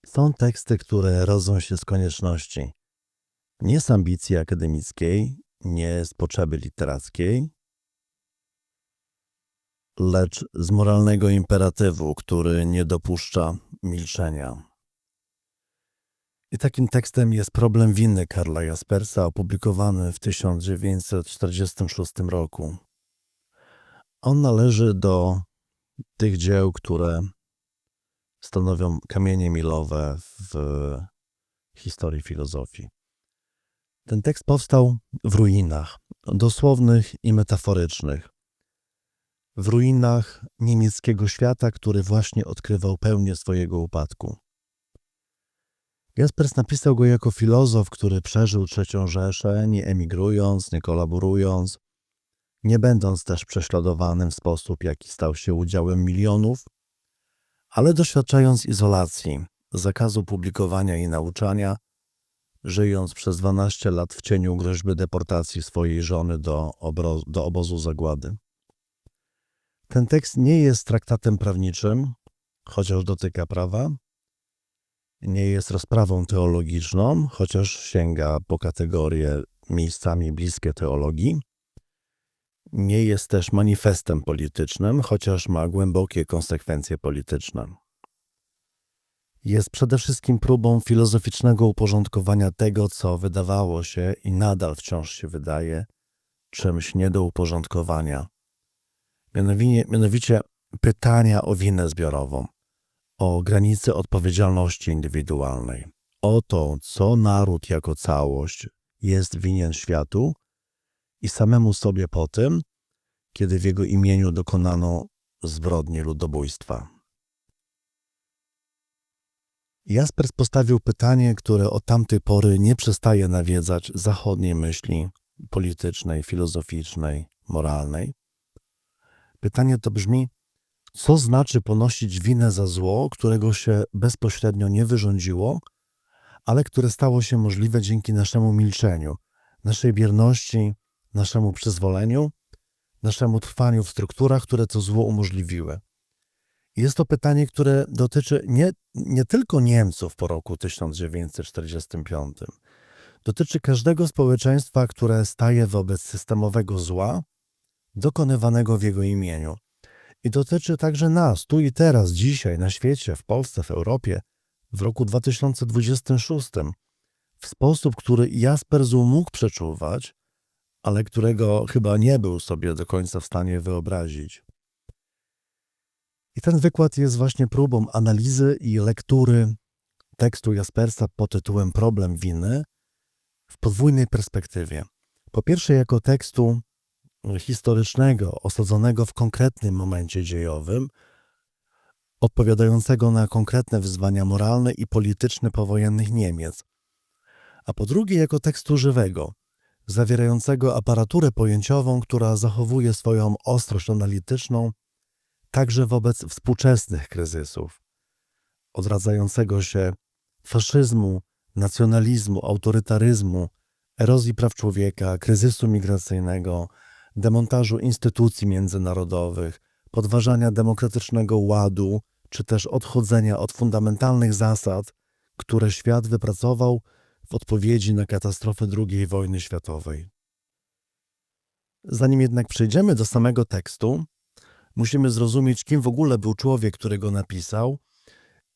Są teksty, które rodzą się z konieczności. Nie z ambicji akademickiej, nie z potrzeby literackiej, lecz z moralnego imperatywu, który nie dopuszcza milczenia. I takim tekstem jest Problem winy Karla Jaspersa, opublikowany w 1946 roku. On należy do tych dzieł, które stanowią kamienie milowe w historii filozofii. Ten tekst powstał w ruinach, dosłownych i metaforycznych. W ruinach niemieckiego świata, który właśnie odkrywał pełnię swojego upadku. Jaspers napisał go jako filozof, który przeżył III Rzeszę, nie emigrując, nie kolaborując, nie będąc też prześladowanym w sposób, jaki stał się udziałem milionów, ale doświadczając izolacji, zakazu publikowania i nauczania, żyjąc przez 12 lat w cieniu groźby deportacji swojej żony do obozu zagłady. Ten tekst nie jest traktatem prawniczym, chociaż dotyka prawa, nie jest rozprawą teologiczną, chociaż sięga po kategorie miejscami bliskie teologii, nie jest też manifestem politycznym, chociaż ma głębokie konsekwencje polityczne. Jest przede wszystkim próbą filozoficznego uporządkowania tego, co wydawało się i nadal wciąż się wydaje czymś nie do uporządkowania. Mianowicie pytania o winę zbiorową, o granice odpowiedzialności indywidualnej, o to, co naród jako całość jest winien światu i samemu sobie po tym, kiedy w jego imieniu dokonano zbrodni ludobójstwa. Jaspers postawił pytanie, które od tamtej pory nie przestaje nawiedzać zachodniej myśli politycznej, filozoficznej, moralnej. Pytanie to brzmi, co znaczy ponosić winę za zło, którego się bezpośrednio nie wyrządziło, ale które stało się możliwe dzięki naszemu milczeniu, naszej bierności, naszemu przyzwoleniu, naszemu trwaniu w strukturach, które to zło umożliwiły. Jest to pytanie, które dotyczy nie tylko Niemców po roku 1945. Dotyczy każdego społeczeństwa, które staje wobec systemowego zła, dokonywanego w jego imieniu. I dotyczy także nas, tu i teraz, dzisiaj, na świecie, w Polsce, w Europie, w roku 2026, w sposób, który Jaspers mógł przeczuwać, ale którego chyba nie był sobie do końca w stanie wyobrazić. I ten wykład jest właśnie próbą analizy i lektury tekstu Jaspersa pod tytułem Problem winy w podwójnej perspektywie. Po pierwsze, jako tekstu historycznego, osadzonego w konkretnym momencie dziejowym, odpowiadającego na konkretne wyzwania moralne i polityczne powojennych Niemiec, a po drugie, jako tekstu żywego, zawierającego aparaturę pojęciową, która zachowuje swoją ostrość analityczną także wobec współczesnych kryzysów, odradzającego się faszyzmu, nacjonalizmu, autorytaryzmu, erozji praw człowieka, kryzysu migracyjnego, demontażu instytucji międzynarodowych, podważania demokratycznego ładu, czy też odchodzenia od fundamentalnych zasad, które świat wypracował w odpowiedzi na katastrofę II wojny światowej. Zanim jednak przejdziemy do samego tekstu, musimy zrozumieć, kim w ogóle był człowiek, który go napisał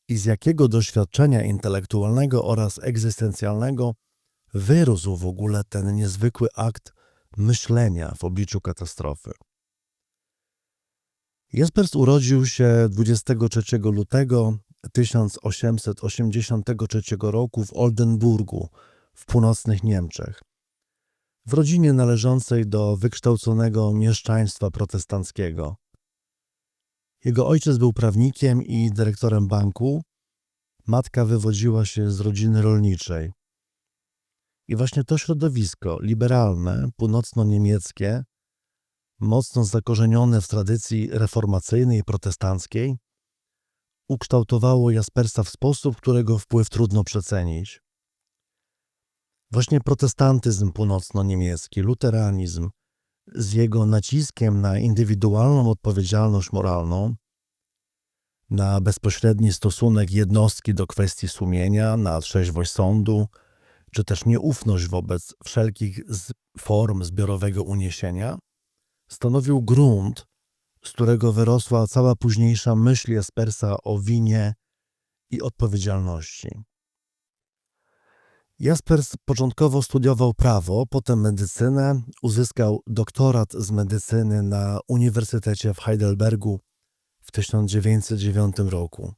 i z jakiego doświadczenia intelektualnego oraz egzystencjalnego wyrósł w ogóle ten niezwykły akt myślenia w obliczu katastrofy. Jaspers urodził się 23 lutego 1883 roku w Oldenburgu w północnych Niemczech, w rodzinie należącej do wykształconego mieszczaństwa protestanckiego. Jego ojciec był prawnikiem i dyrektorem banku, matka wywodziła się z rodziny rolniczej. I właśnie to środowisko liberalne, północno-niemieckie, mocno zakorzenione w tradycji reformacyjnej i protestanckiej, ukształtowało Jaspersa w sposób, którego wpływ trudno przecenić. Właśnie protestantyzm północno-niemiecki, luteranizm, z jego naciskiem na indywidualną odpowiedzialność moralną, na bezpośredni stosunek jednostki do kwestii sumienia, na trzeźwość sądu, czy też nieufność wobec wszelkich form zbiorowego uniesienia, stanowił grunt, z którego wyrosła cała późniejsza myśl Jaspersa o winie i odpowiedzialności. Jaspers początkowo studiował prawo, potem medycynę, uzyskał doktorat z medycyny na Uniwersytecie w Heidelbergu w 1909 roku.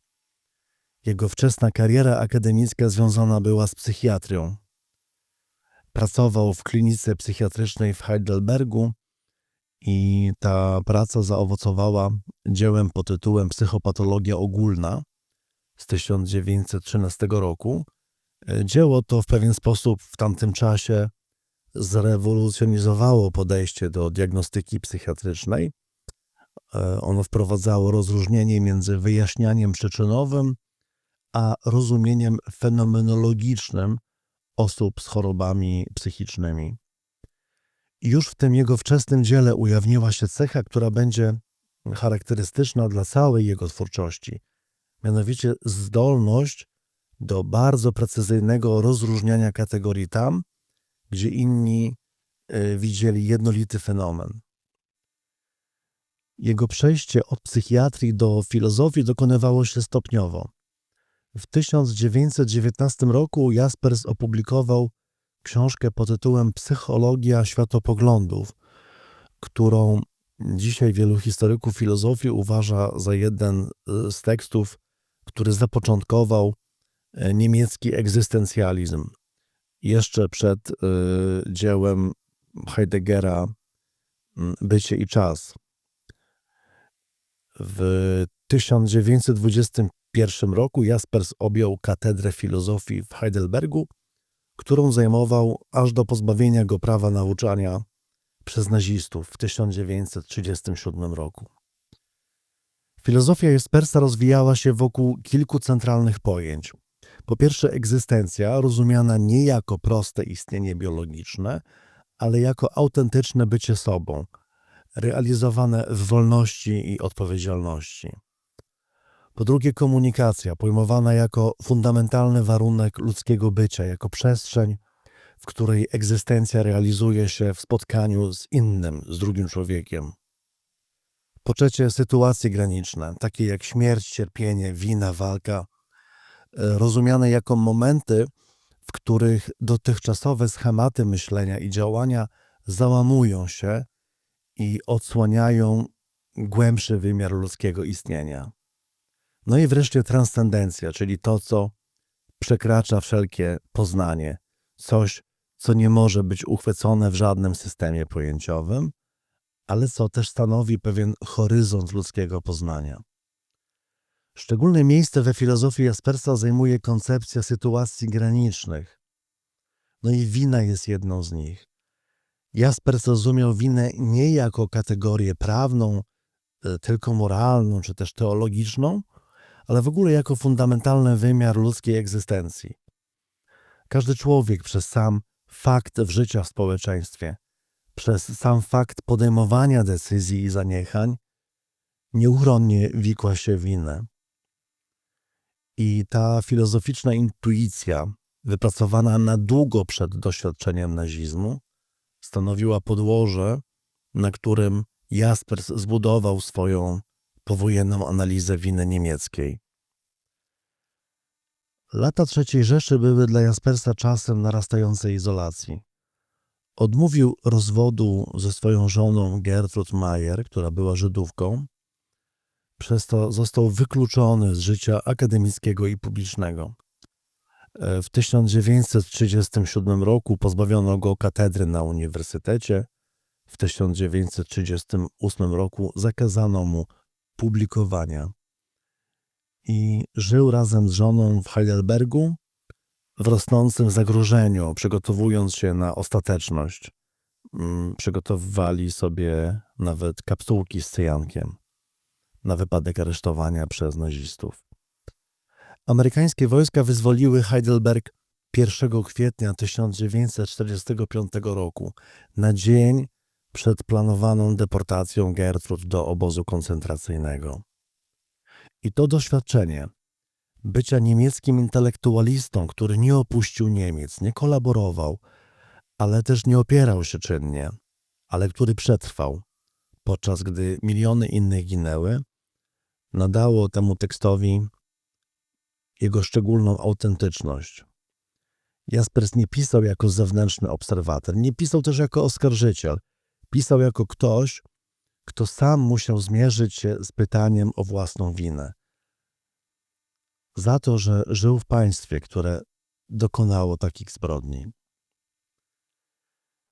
Jego wczesna kariera akademicka związana była z psychiatrią. Pracował w klinice psychiatrycznej w Heidelbergu i ta praca zaowocowała dziełem pod tytułem Psychopatologia ogólna z 1913 roku. Dzieło to w pewien sposób w tamtym czasie zrewolucjonizowało podejście do diagnostyki psychiatrycznej. Ono wprowadzało rozróżnienie między wyjaśnianiem przyczynowym a rozumieniem fenomenologicznym osób z chorobami psychicznymi. I już w tym jego wczesnym dziele ujawniła się cecha, która będzie charakterystyczna dla całej jego twórczości, mianowicie zdolność do bardzo precyzyjnego rozróżniania kategorii tam, gdzie inni widzieli jednolity fenomen. Jego przejście od psychiatrii do filozofii dokonywało się stopniowo. W 1919 roku Jaspers opublikował książkę pod tytułem Psychologia światopoglądów, którą dzisiaj wielu historyków filozofii uważa za jeden z tekstów, który zapoczątkował niemiecki egzystencjalizm. Jeszcze przed dziełem Heideggera Bycie i czas. W 1921 roku Jaspers objął katedrę filozofii w Heidelbergu, którą zajmował aż do pozbawienia go prawa nauczania przez nazistów w 1937 roku. Filozofia Jaspersa rozwijała się wokół kilku centralnych pojęć. Po pierwsze, egzystencja, rozumiana nie jako proste istnienie biologiczne, ale jako autentyczne bycie sobą, realizowane w wolności i odpowiedzialności. Po drugie, komunikacja, pojmowana jako fundamentalny warunek ludzkiego bycia, jako przestrzeń, w której egzystencja realizuje się w spotkaniu z innym, z drugim człowiekiem. Po trzecie, sytuacje graniczne, takie jak śmierć, cierpienie, wina, walka, rozumiane jako momenty, w których dotychczasowe schematy myślenia i działania załamują się i odsłaniają głębszy wymiar ludzkiego istnienia. No i wreszcie transcendencja, czyli to, co przekracza wszelkie poznanie, coś, co nie może być uchwycone w żadnym systemie pojęciowym, ale co też stanowi pewien horyzont ludzkiego poznania. Szczególne miejsce we filozofii Jaspersa zajmuje koncepcja sytuacji granicznych. No i wina jest jedną z nich. Jaspers rozumiał winę nie jako kategorię prawną, tylko moralną, czy też teologiczną, ale w ogóle jako fundamentalny wymiar ludzkiej egzystencji. Każdy człowiek przez sam fakt życia w społeczeństwie, przez sam fakt podejmowania decyzji i zaniechań nieuchronnie wikła się w winę. I ta filozoficzna intuicja, wypracowana na długo przed doświadczeniem nazizmu, stanowiła podłoże, na którym Jaspers zbudował swoją powojenną analizę winy niemieckiej. Lata III Rzeszy były dla Jaspersa czasem narastającej izolacji. Odmówił rozwodu ze swoją żoną Gertrud Mayer, która była Żydówką. Przez to został wykluczony z życia akademickiego i publicznego. W 1937 roku pozbawiono go katedry na uniwersytecie. W 1938 roku zakazano mu publikowania. I żył razem z żoną w Heidelbergu w rosnącym zagrożeniu, przygotowując się na ostateczność. Przygotowywali sobie nawet kapsułki z cyjankiem na wypadek aresztowania przez nazistów. Amerykańskie wojska wyzwoliły Heidelberg 1 kwietnia 1945 roku, na dzień przed planowaną deportacją Gertrud do obozu koncentracyjnego. I to doświadczenie bycia niemieckim intelektualistą, który nie opuścił Niemiec, nie kolaborował, ale też nie opierał się czynnie, ale który przetrwał, podczas gdy miliony innych ginęły, nadało temu tekstowi jego szczególną autentyczność. Jaspers nie pisał jako zewnętrzny obserwator, nie pisał też jako oskarżyciel. Pisał jako ktoś, kto sam musiał zmierzyć się z pytaniem o własną winę. Za to, że żył w państwie, które dokonało takich zbrodni.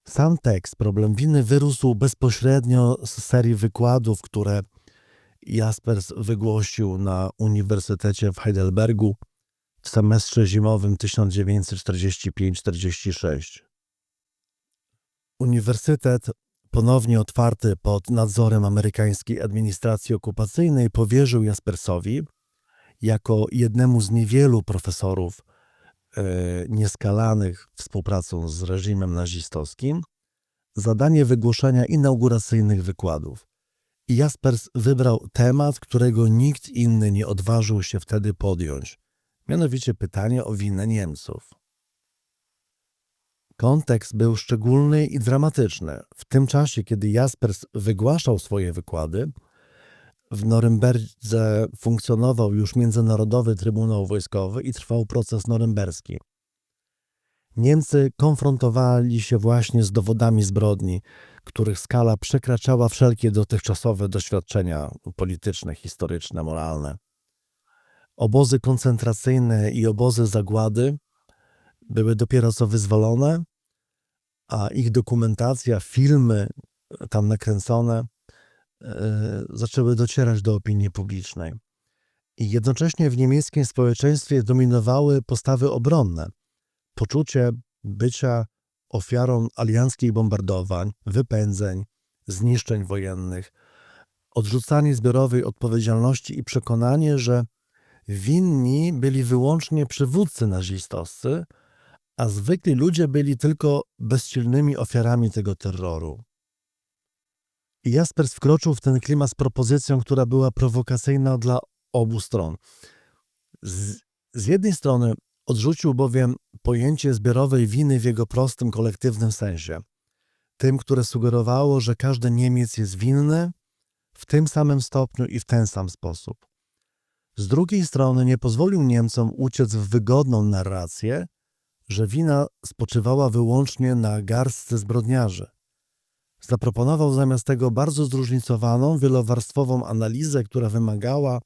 Sam tekst Problem winy wyrósł bezpośrednio z serii wykładów, które Jaspers wygłosił na Uniwersytecie w Heidelbergu w semestrze zimowym 1945-46. Uniwersytet, ponownie otwarty pod nadzorem amerykańskiej administracji okupacyjnej, powierzył Jaspersowi, jako jednemu z niewielu profesorów nieskalanych współpracą z reżimem nazistowskim, zadanie wygłoszenia inauguracyjnych wykładów. I Jaspers wybrał temat, którego nikt inny nie odważył się wtedy podjąć, mianowicie pytanie o winę Niemców. Kontekst był szczególny i dramatyczny. W tym czasie, kiedy Jaspers wygłaszał swoje wykłady, w Norymberdze funkcjonował już Międzynarodowy Trybunał Wojskowy i trwał proces norymberski. Niemcy konfrontowali się właśnie z dowodami zbrodni, których skala przekraczała wszelkie dotychczasowe doświadczenia polityczne, historyczne, moralne. Obozy koncentracyjne i obozy zagłady były dopiero co wyzwolone, a ich dokumentacja, filmy tam nakręcone zaczęły docierać do opinii publicznej. I jednocześnie w niemieckim społeczeństwie dominowały postawy obronne. Poczucie bycia ofiarą alianckich bombardowań, wypędzeń, zniszczeń wojennych, odrzucanie zbiorowej odpowiedzialności i przekonanie, że winni byli wyłącznie przywódcy nazistowscy, a zwykli ludzie byli tylko bezsilnymi ofiarami tego terroru. I Jaspers wkroczył w ten klimat z propozycją, która była prowokacyjna dla obu stron. Z jednej strony odrzucił bowiem pojęcie zbiorowej winy w jego prostym, kolektywnym sensie. Tym, które sugerowało, że każdy Niemiec jest winny w tym samym stopniu i w ten sam sposób. Z drugiej strony nie pozwolił Niemcom uciec w wygodną narrację, że wina spoczywała wyłącznie na garstce zbrodniarzy. Zaproponował zamiast tego bardzo zróżnicowaną, wielowarstwową analizę, która wymagała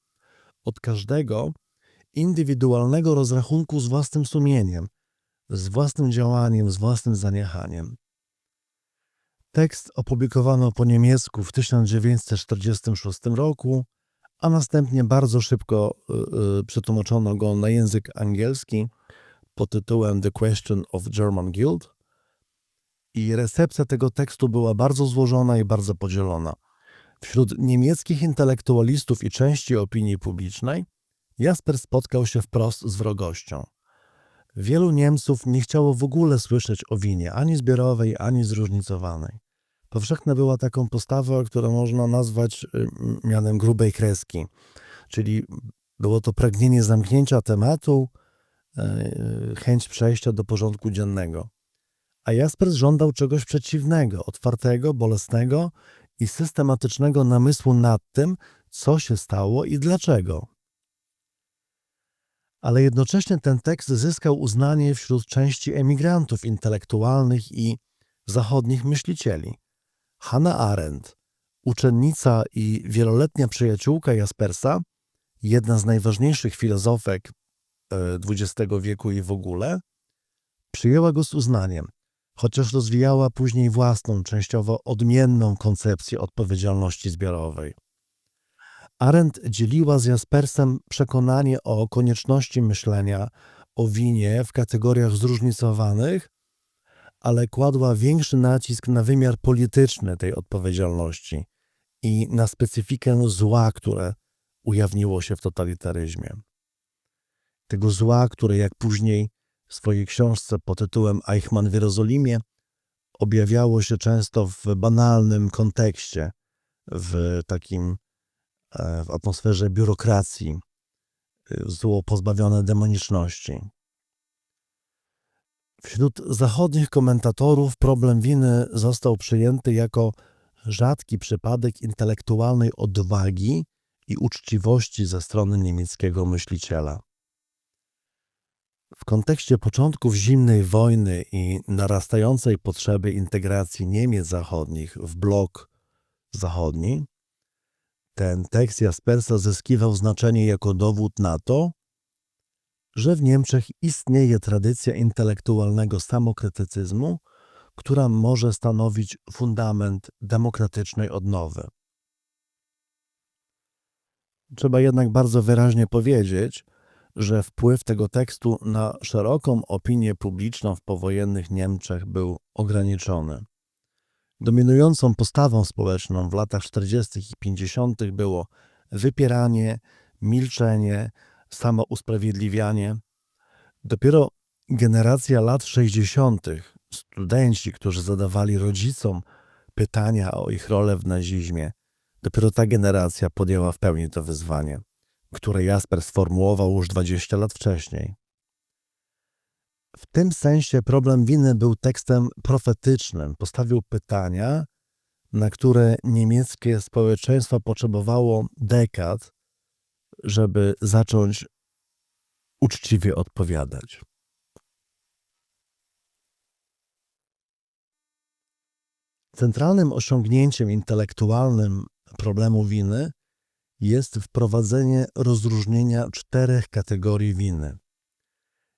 od każdego indywidualnego rozrachunku z własnym sumieniem, z własnym działaniem, z własnym zaniechaniem. Tekst opublikowano po niemiecku w 1946 roku, a następnie bardzo szybko przetłumaczono go na język angielski pod tytułem The Question of German Guilt. I recepcja tego tekstu była bardzo złożona i bardzo podzielona. Wśród niemieckich intelektualistów i części opinii publicznej Jaspers spotkał się wprost z wrogością. Wielu Niemców nie chciało w ogóle słyszeć o winie, ani zbiorowej, ani zróżnicowanej. Powszechna była taką postawą, którą można nazwać mianem grubej kreski, czyli było to pragnienie zamknięcia tematu, chęć przejścia do porządku dziennego. A Jaspers żądał czegoś przeciwnego, otwartego, bolesnego i systematycznego namysłu nad tym, co się stało i dlaczego. Ale jednocześnie ten tekst zyskał uznanie wśród części emigrantów intelektualnych i zachodnich myślicieli. Hannah Arendt, uczennica i wieloletnia przyjaciółka Jaspersa, jedna z najważniejszych filozofek XX wieku i w ogóle, przyjęła go z uznaniem, chociaż rozwijała później własną, częściowo odmienną koncepcję odpowiedzialności zbiorowej. Arendt dzieliła z Jaspersem przekonanie o konieczności myślenia o winie w kategoriach zróżnicowanych, ale kładła większy nacisk na wymiar polityczny tej odpowiedzialności i na specyfikę zła, które ujawniło się w totalitaryzmie. Tego zła, które jak później w swojej książce pod tytułem Eichmann w Jerozolimie objawiało się często w banalnym kontekście, w takim w atmosferze biurokracji, zło pozbawione demoniczności. Wśród zachodnich komentatorów problem winy został przyjęty jako rzadki przypadek intelektualnej odwagi i uczciwości ze strony niemieckiego myśliciela. W kontekście początków zimnej wojny i narastającej potrzeby integracji Niemiec zachodnich w blok zachodni, ten tekst Jaspersa zyskiwał znaczenie jako dowód na to, że w Niemczech istnieje tradycja intelektualnego samokrytycyzmu, która może stanowić fundament demokratycznej odnowy. Trzeba jednak bardzo wyraźnie powiedzieć, że wpływ tego tekstu na szeroką opinię publiczną w powojennych Niemczech był ograniczony. Dominującą postawą społeczną w latach 40. i 50. było wypieranie, milczenie, samousprawiedliwianie. Dopiero generacja lat 60., studenci, którzy zadawali rodzicom pytania o ich rolę w nazizmie, dopiero ta generacja podjęła w pełni to wyzwanie, które Jaspers sformułował już 20 lat wcześniej. W tym sensie problem winy był tekstem profetycznym. Postawił pytania, na które niemieckie społeczeństwo potrzebowało dekad, żeby zacząć uczciwie odpowiadać. Centralnym osiągnięciem intelektualnym problemu winy jest wprowadzenie rozróżnienia 4 kategorii winy.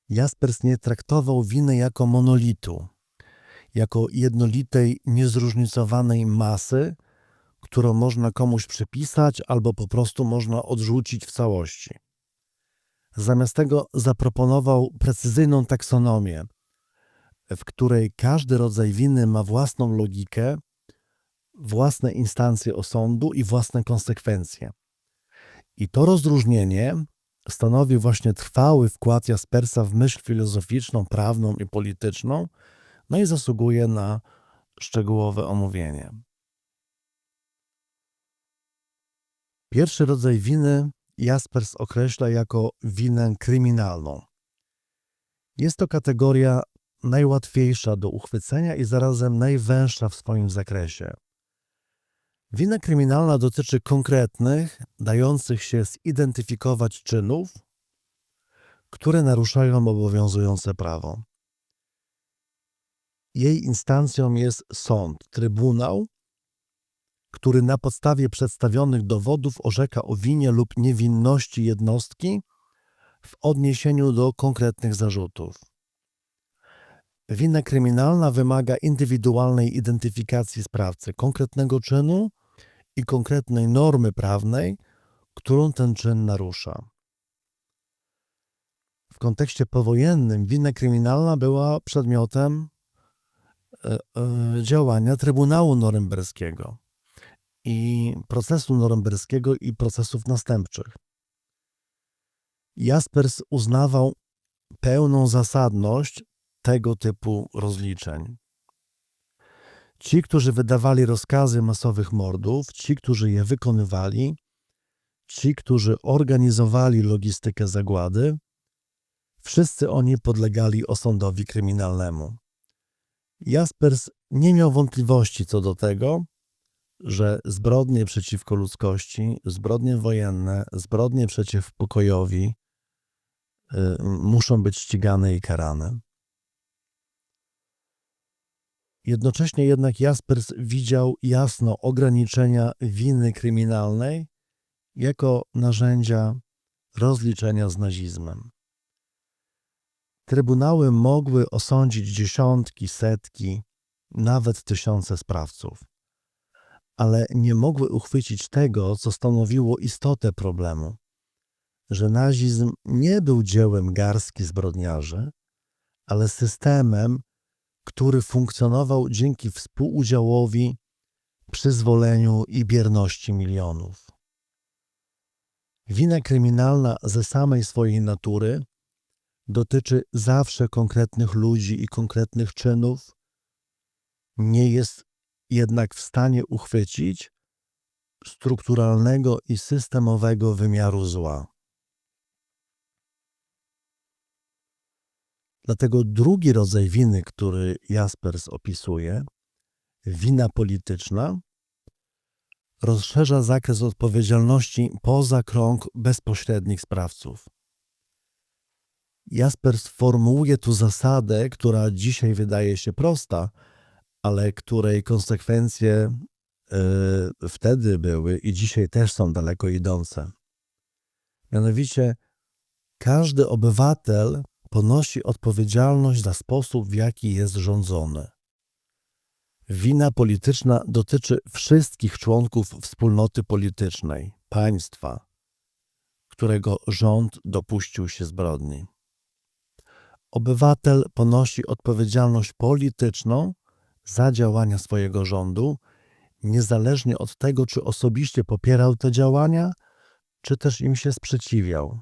Jaspers nie traktował winy jako monolitu, jako jednolitej, niezróżnicowanej masy, którą można komuś przypisać albo po prostu można odrzucić w całości. Zamiast tego zaproponował precyzyjną taksonomię, w której każdy rodzaj winy ma własną logikę, własne instancje osądu i własne konsekwencje. I to rozróżnienie stanowi właśnie trwały wkład Jaspersa w myśl filozoficzną, prawną i polityczną, no i zasługuje na szczegółowe omówienie. Pierwszy rodzaj winy Jaspers określa jako winę kryminalną. Jest to kategoria najłatwiejsza do uchwycenia i zarazem najwęższa w swoim zakresie. Wina kryminalna dotyczy konkretnych, dających się zidentyfikować czynów, które naruszają obowiązujące prawo. Jej instancją jest sąd, trybunał, który na podstawie przedstawionych dowodów orzeka o winie lub niewinności jednostki w odniesieniu do konkretnych zarzutów. Wina kryminalna wymaga indywidualnej identyfikacji sprawcy konkretnego czynu i konkretnej normy prawnej, którą ten czyn narusza. W kontekście powojennym wina kryminalna była przedmiotem działania Trybunału Norymberskiego i procesu norymberskiego i procesów następczych. Jaspers uznawał pełną zasadność tego typu rozliczeń. Ci, którzy wydawali rozkazy masowych mordów, ci, którzy je wykonywali, ci, którzy organizowali logistykę zagłady, wszyscy oni podlegali osądowi kryminalnemu. Jaspers nie miał wątpliwości co do tego, że zbrodnie przeciwko ludzkości, zbrodnie wojenne, zbrodnie przeciw pokojowi muszą być ścigane i karane. Jednocześnie jednak Jaspers widział jasno ograniczenia winy kryminalnej jako narzędzia rozliczenia z nazizmem. Trybunały mogły osądzić dziesiątki, setki, nawet tysiące sprawców, ale nie mogły uchwycić tego, co stanowiło istotę problemu, że nazizm nie był dziełem garstki zbrodniarzy, ale systemem, który funkcjonował dzięki współudziałowi, przyzwoleniu i bierności milionów. Wina kryminalna ze samej swojej natury dotyczy zawsze konkretnych ludzi i konkretnych czynów, nie jest jednak w stanie uchwycić strukturalnego i systemowego wymiaru zła. Dlatego drugi rodzaj winy, który Jaspers opisuje, wina polityczna, rozszerza zakres odpowiedzialności poza krąg bezpośrednich sprawców. Jaspers formułuje tu zasadę, która dzisiaj wydaje się prosta, ale której konsekwencje wtedy były i dzisiaj też są daleko idące. Mianowicie każdy obywatel ponosi odpowiedzialność za sposób, w jaki jest rządzony. Wina polityczna dotyczy wszystkich członków wspólnoty politycznej, państwa, którego rząd dopuścił się zbrodni. Obywatel ponosi odpowiedzialność polityczną za działania swojego rządu, niezależnie od tego, czy osobiście popierał te działania, czy też im się sprzeciwiał.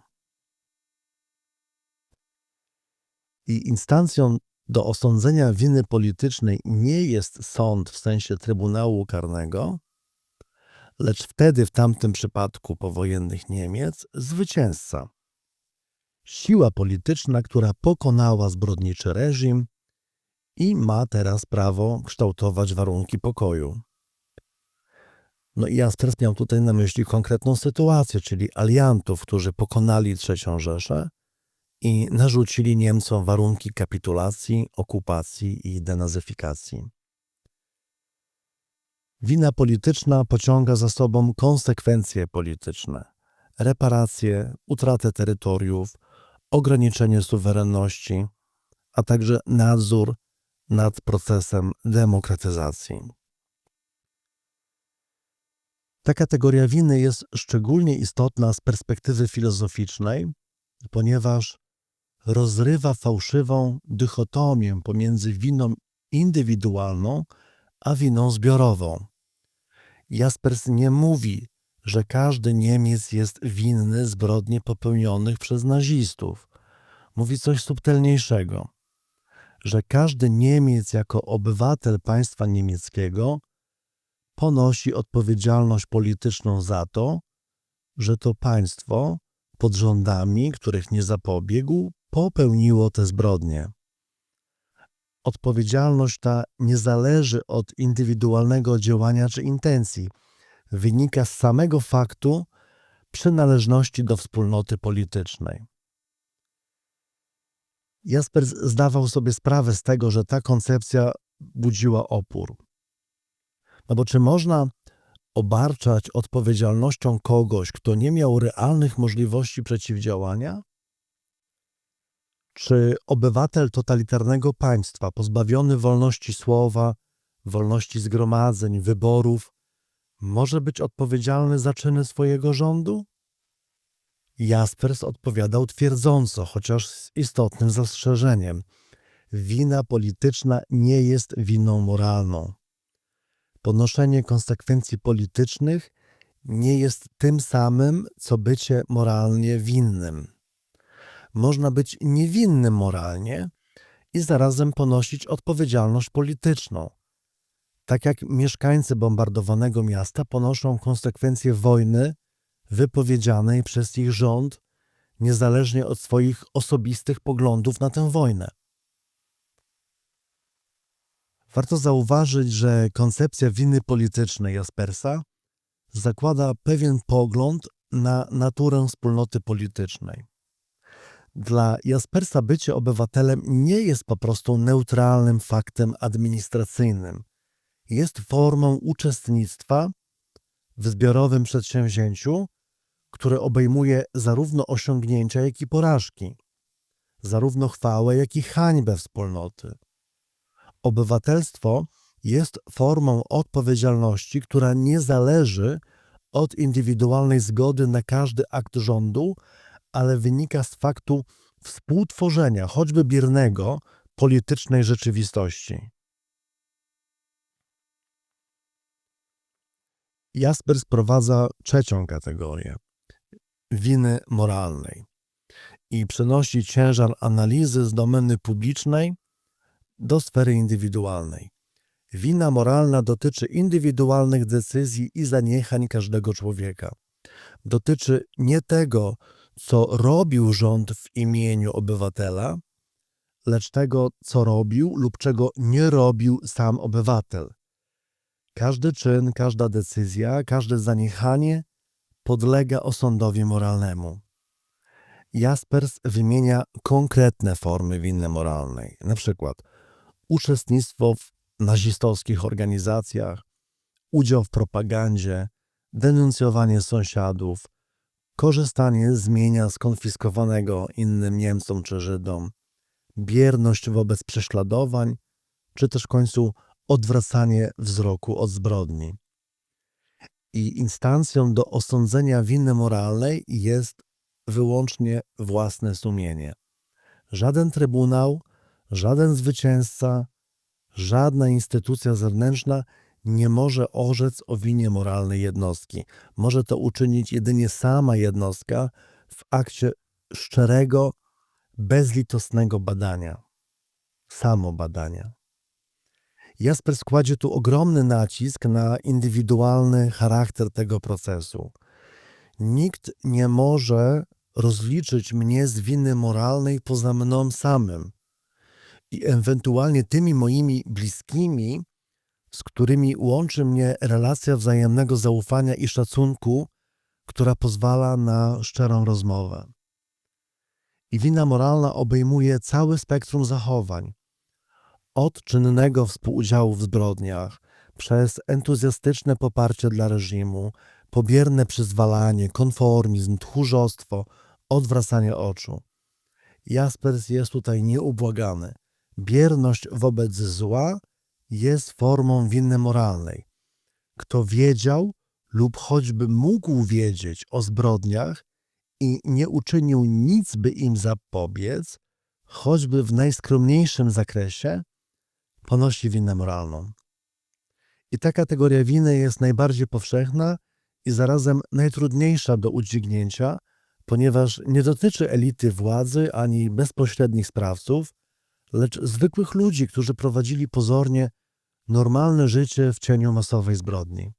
I instancją do osądzenia winy politycznej nie jest sąd w sensie Trybunału Karnego, lecz wtedy w tamtym przypadku powojennych Niemiec zwycięzca. Siła polityczna, która pokonała zbrodniczy reżim i ma teraz prawo kształtować warunki pokoju. No i Jaspers miał tutaj na myśli konkretną sytuację, czyli aliantów, którzy pokonali III Rzeszę i narzucili Niemcom warunki kapitulacji, okupacji i denazyfikacji. Wina polityczna pociąga za sobą konsekwencje polityczne, reparacje, utratę terytoriów, ograniczenie suwerenności, a także nadzór nad procesem demokratyzacji. Ta kategoria winy jest szczególnie istotna z perspektywy filozoficznej, ponieważ rozrywa fałszywą dychotomię pomiędzy winą indywidualną a winą zbiorową. Jaspers nie mówi, że każdy Niemiec jest winny zbrodni popełnionych przez nazistów. Mówi coś subtelniejszego, że każdy Niemiec jako obywatel państwa niemieckiego ponosi odpowiedzialność polityczną za to, że to państwo pod rządami, których nie zapobiegł, popełniło te zbrodnie. Odpowiedzialność ta nie zależy od indywidualnego działania czy intencji. Wynika z samego faktu przynależności do wspólnoty politycznej. Jaspers zdawał sobie sprawę z tego, że ta koncepcja budziła opór. No bo czy można obarczać odpowiedzialnością kogoś, kto nie miał realnych możliwości przeciwdziałania? Czy obywatel totalitarnego państwa, pozbawiony wolności słowa, wolności zgromadzeń, wyborów, może być odpowiedzialny za czyny swojego rządu? Jaspers odpowiadał twierdząco, chociaż z istotnym zastrzeżeniem. Wina polityczna nie jest winą moralną. Ponoszenie konsekwencji politycznych nie jest tym samym, co bycie moralnie winnym. Można być niewinnym moralnie i zarazem ponosić odpowiedzialność polityczną. Tak jak mieszkańcy bombardowanego miasta ponoszą konsekwencje wojny wypowiedzianej przez ich rząd, niezależnie od swoich osobistych poglądów na tę wojnę. Warto zauważyć, że koncepcja winy politycznej Jaspersa zakłada pewien pogląd na naturę wspólnoty politycznej. Dla Jaspersa bycie obywatelem nie jest po prostu neutralnym faktem administracyjnym. Jest formą uczestnictwa w zbiorowym przedsięwzięciu, które obejmuje zarówno osiągnięcia, jak i porażki, zarówno chwałę, jak i hańbę wspólnoty. Obywatelstwo jest formą odpowiedzialności, która nie zależy od indywidualnej zgody na każdy akt rządu, ale wynika z faktu współtworzenia, choćby biernego, politycznej rzeczywistości. Jaspers wprowadza trzecią kategorię winy moralnej i przenosi ciężar analizy z domeny publicznej do sfery indywidualnej. Wina moralna dotyczy indywidualnych decyzji i zaniechań każdego człowieka. Dotyczy nie tego, co robił rząd w imieniu obywatela, lecz tego, co robił lub czego nie robił sam obywatel. Każdy czyn, każda decyzja, każde zaniechanie podlega osądowi moralnemu. Jaspers wymienia konkretne formy winy moralnej, na przykład uczestnictwo w nazistowskich organizacjach, udział w propagandzie, denuncjowanie sąsiadów, korzystanie z mienia skonfiskowanego innym Niemcom czy Żydom, bierność wobec prześladowań, czy też w końcu odwracanie wzroku od zbrodni. I instancją do osądzenia winy moralnej jest wyłącznie własne sumienie. Żaden trybunał, żaden zwycięzca, żadna instytucja zewnętrzna nie może orzec o winie moralnej jednostki. Może to uczynić jedynie sama jednostka w akcie szczerego, bezlitosnego badania, samobadania. Jaspers kładzie tu ogromny nacisk na indywidualny charakter tego procesu. Nikt nie może rozliczyć mnie z winy moralnej poza mną samym i ewentualnie tymi moimi bliskimi, z którymi łączy mnie relacja wzajemnego zaufania i szacunku, która pozwala na szczerą rozmowę. I wina moralna obejmuje całe spektrum zachowań. Od czynnego współudziału w zbrodniach, przez entuzjastyczne poparcie dla reżimu, pobierne przyzwalanie, konformizm, tchórzostwo, odwracanie oczu. Jaspers jest tutaj nieubłagany. Bierność wobec zła jest formą winy moralnej. Kto wiedział lub choćby mógł wiedzieć o zbrodniach i nie uczynił nic, by im zapobiec, choćby w najskromniejszym zakresie, ponosi winę moralną. I ta kategoria winy jest najbardziej powszechna i zarazem najtrudniejsza do udźwignięcia, ponieważ nie dotyczy elity władzy ani bezpośrednich sprawców, lecz zwykłych ludzi, którzy prowadzili pozornie normalne życie w cieniu masowej zbrodni.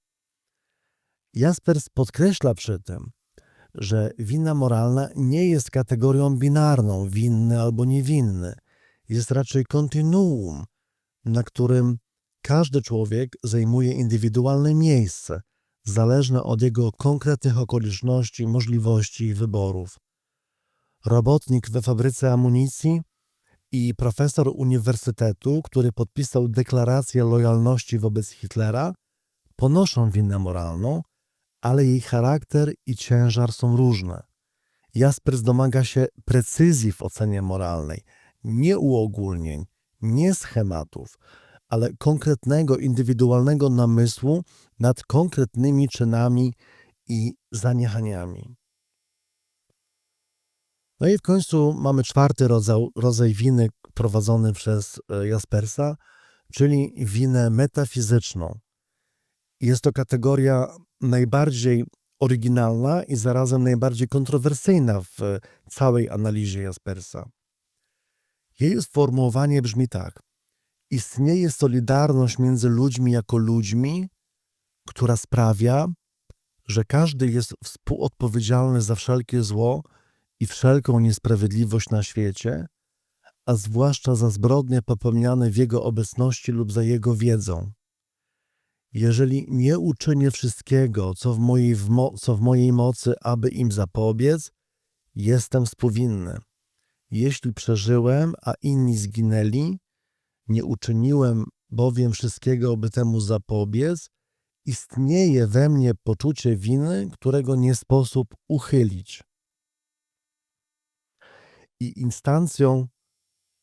Jaspers podkreśla przy tym, że wina moralna nie jest kategorią binarną, winny albo niewinny. Jest raczej kontinuum, na którym każdy człowiek zajmuje indywidualne miejsce, zależne od jego konkretnych okoliczności, możliwości i wyborów. Robotnik we fabryce amunicji i profesor uniwersytetu, który podpisał deklarację lojalności wobec Hitlera, ponoszą winę moralną, ale jej charakter i ciężar są różne. Jaspers domaga się precyzji w ocenie moralnej, nie uogólnień, nie schematów, ale konkretnego, indywidualnego namysłu nad konkretnymi czynami i zaniechaniami. No i w końcu mamy czwarty rodzaj winy prowadzony przez Jaspersa, czyli winę metafizyczną. Jest to kategoria najbardziej oryginalna i zarazem najbardziej kontrowersyjna w całej analizie Jaspersa. Jej sformułowanie brzmi tak. Istnieje solidarność między ludźmi jako ludźmi, która sprawia, że każdy jest współodpowiedzialny za wszelkie zło i wszelką niesprawiedliwość na świecie, a zwłaszcza za zbrodnie popełniane w jego obecności lub za jego wiedzą. Jeżeli nie uczynię wszystkiego, co w mojej mocy, aby im zapobiec, jestem współwinny. Jeśli przeżyłem, a inni zginęli, nie uczyniłem bowiem wszystkiego, by temu zapobiec, istnieje we mnie poczucie winy, którego nie sposób uchylić. I instancją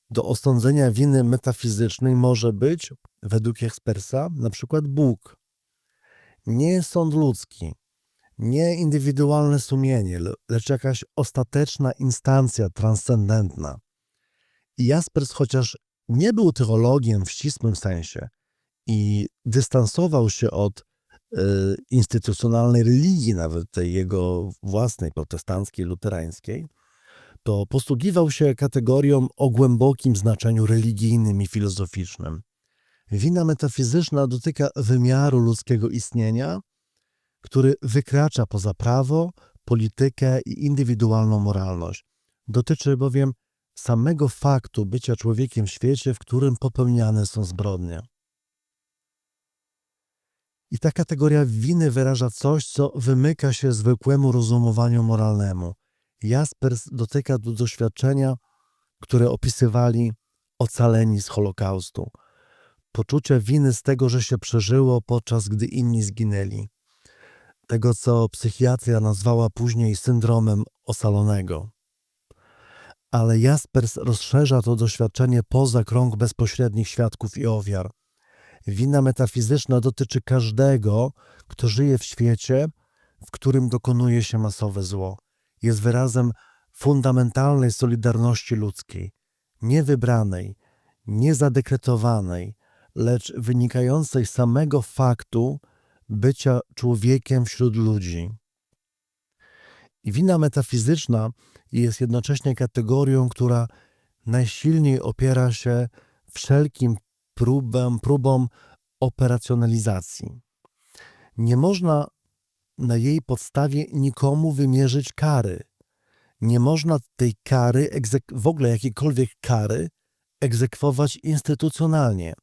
do osądzenia winy metafizycznej może być, według Jaspersa, na przykład Bóg. Nie sąd ludzki, nie indywidualne sumienie, lecz jakaś ostateczna instancja transcendentna. I Jaspers, chociaż nie był teologiem w ścisłym sensie i dystansował się od instytucjonalnej religii, nawet tej jego własnej, protestanckiej, luterańskiej, to posługiwał się kategorią o głębokim znaczeniu religijnym i filozoficznym. Wina metafizyczna dotyka wymiaru ludzkiego istnienia, który wykracza poza prawo, politykę i indywidualną moralność. Dotyczy bowiem samego faktu bycia człowiekiem w świecie, w którym popełniane są zbrodnie. I ta kategoria winy wyraża coś, co wymyka się zwykłemu rozumowaniu moralnemu. Jaspers dotyka do doświadczenia, które opisywali ocaleni z Holokaustu. Poczucie winy z tego, że się przeżyło, podczas gdy inni zginęli. Tego, co psychiatria nazwała później syndromem ocalonego. Ale Jaspers rozszerza to doświadczenie poza krąg bezpośrednich świadków i ofiar. Wina metafizyczna dotyczy każdego, kto żyje w świecie, w którym dokonuje się masowe zło. Jest wyrazem fundamentalnej solidarności ludzkiej, niewybranej, niezadekretowanej, lecz wynikającej z samego faktu bycia człowiekiem wśród ludzi. I wina metafizyczna jest jednocześnie kategorią, która najsilniej opiera się wszelkim próbom operacjonalizacji. Nie można na jej podstawie nikomu wymierzyć kary. Nie można tej kary, w ogóle jakiejkolwiek kary, egzekwować instytucjonalnie.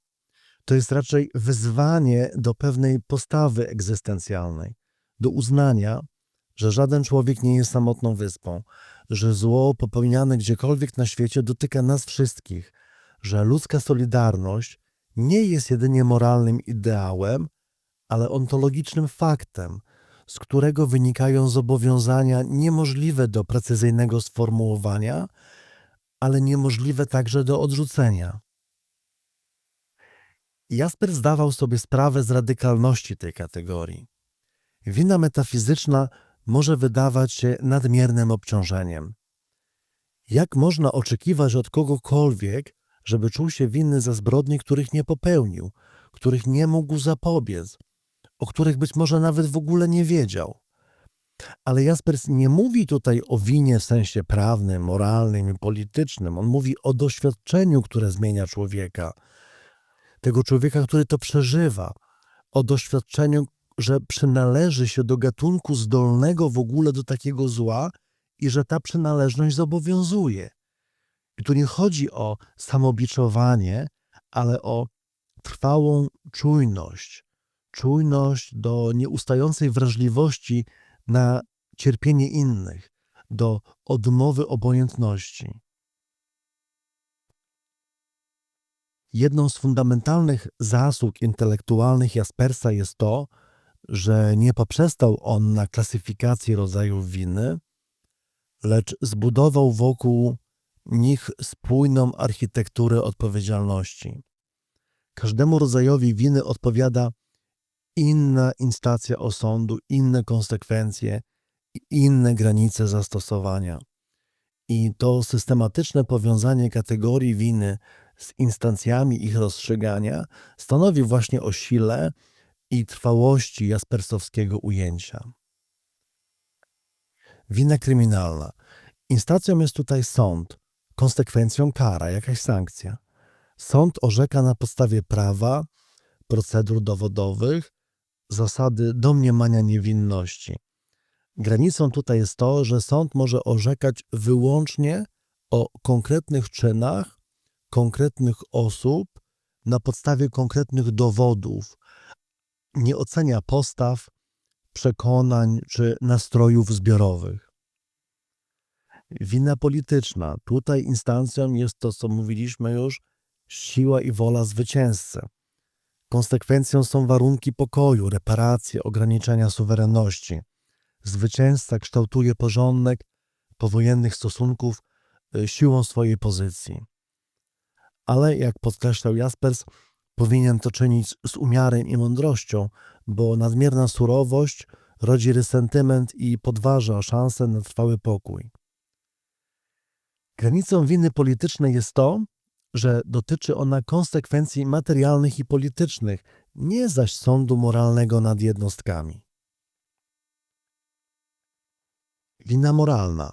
To jest raczej wezwanie do pewnej postawy egzystencjalnej, do uznania, że żaden człowiek nie jest samotną wyspą, że zło popełniane gdziekolwiek na świecie dotyka nas wszystkich, że ludzka solidarność nie jest jedynie moralnym ideałem, ale ontologicznym faktem, z którego wynikają zobowiązania niemożliwe do precyzyjnego sformułowania, ale niemożliwe także do odrzucenia. Jaspers zdawał sobie sprawę z radykalności tej kategorii. Wina metafizyczna może wydawać się nadmiernym obciążeniem. Jak można oczekiwać od kogokolwiek, żeby czuł się winny za zbrodnie, których nie popełnił, których nie mógł zapobiec, o których być może nawet w ogóle nie wiedział? Ale Jaspers nie mówi tutaj o winie w sensie prawnym, moralnym i politycznym. On mówi o doświadczeniu, które zmienia człowieka. Tego człowieka, który to przeżywa. O doświadczeniu, że przynależy się do gatunku zdolnego w ogóle do takiego zła i że ta przynależność zobowiązuje. I tu nie chodzi o samobiczowanie, ale o trwałą czujność. Czujność do nieustającej wrażliwości na cierpienie innych, do odmowy obojętności. Jedną z fundamentalnych zasług intelektualnych Jaspersa jest to, że nie poprzestał on na klasyfikacji rodzajów winy, lecz zbudował wokół nich spójną architekturę odpowiedzialności. Każdemu rodzajowi winy odpowiada inna instancja osądu, inne konsekwencje i inne granice zastosowania. I to systematyczne powiązanie kategorii winy z instancjami ich rozstrzygania stanowi właśnie o sile i trwałości jaspersowskiego ujęcia. Wina kryminalna. Instancją jest tutaj sąd, konsekwencją kara, jakaś sankcja. Sąd orzeka na podstawie prawa, procedur dowodowych, zasady domniemania niewinności. Granicą tutaj jest to, że sąd może orzekać wyłącznie o konkretnych czynach, konkretnych osób, na podstawie konkretnych dowodów. Nie ocenia postaw, przekonań czy nastrojów zbiorowych. Wina polityczna. Tutaj instancją jest to, co mówiliśmy już, siła i wola zwycięzcy. Konsekwencją są warunki pokoju, reparacje, ograniczenia suwerenności. Zwycięzca kształtuje porządek powojennych stosunków siłą swojej pozycji. Ale, jak podkreślał Jaspers, powinien to czynić z umiarem i mądrością, bo nadmierna surowość rodzi resentyment i podważa szansę na trwały pokój. Granicą winy politycznej jest to, że dotyczy ona konsekwencji materialnych i politycznych, nie zaś sądu moralnego nad jednostkami. Wina moralna.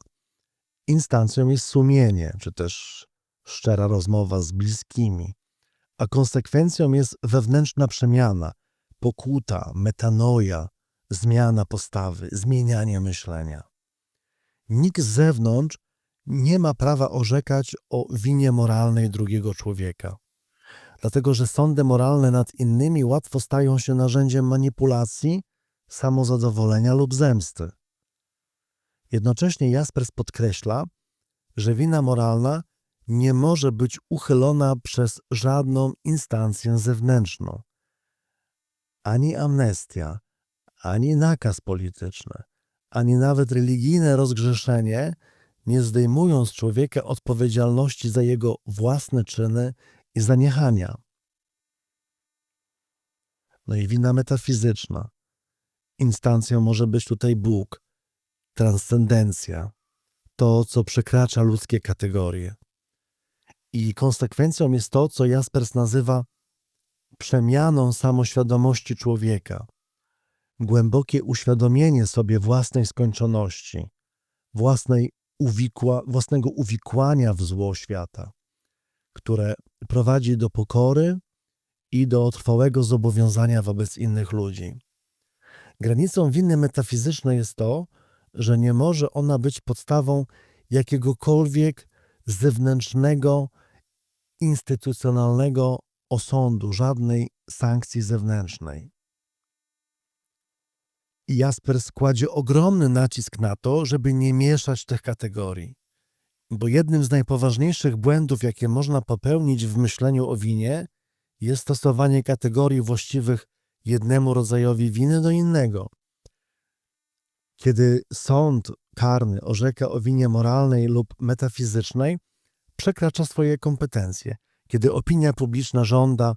Instancją jest sumienie, czy też szczera rozmowa z bliskimi, a konsekwencją jest wewnętrzna przemiana, pokuta, metanoja, zmiana postawy, zmienianie myślenia. Nikt z zewnątrz nie ma prawa orzekać o winie moralnej drugiego człowieka, dlatego że sądy moralne nad innymi łatwo stają się narzędziem manipulacji, samozadowolenia lub zemsty. Jednocześnie Jaspers podkreśla, że wina moralna nie może być uchylona przez żadną instancję zewnętrzną. Ani amnestia, ani nakaz polityczny, ani nawet religijne rozgrzeszenie nie zdejmują z człowieka odpowiedzialności za jego własne czyny i zaniechania. No i wina metafizyczna. Instancją może być tutaj Bóg, transcendencja, to, co przekracza ludzkie kategorie. I konsekwencją jest to, co Jaspers nazywa przemianą samoświadomości człowieka. Głębokie uświadomienie sobie własnej skończoności, własnego uwikłania w zło świata, które prowadzi do pokory i do trwałego zobowiązania wobec innych ludzi. Granicą winy metafizycznej jest to, że nie może ona być podstawą jakiegokolwiek zewnętrznego, instytucjonalnego osądu, żadnej sankcji zewnętrznej. I Jaspers kładzie ogromny nacisk na to, żeby nie mieszać tych kategorii. Bo jednym z najpoważniejszych błędów, jakie można popełnić w myśleniu o winie, jest stosowanie kategorii właściwych jednemu rodzajowi winy do innego. Kiedy sąd karny orzeka o winie moralnej lub metafizycznej, przekracza swoje kompetencje. Kiedy opinia publiczna żąda,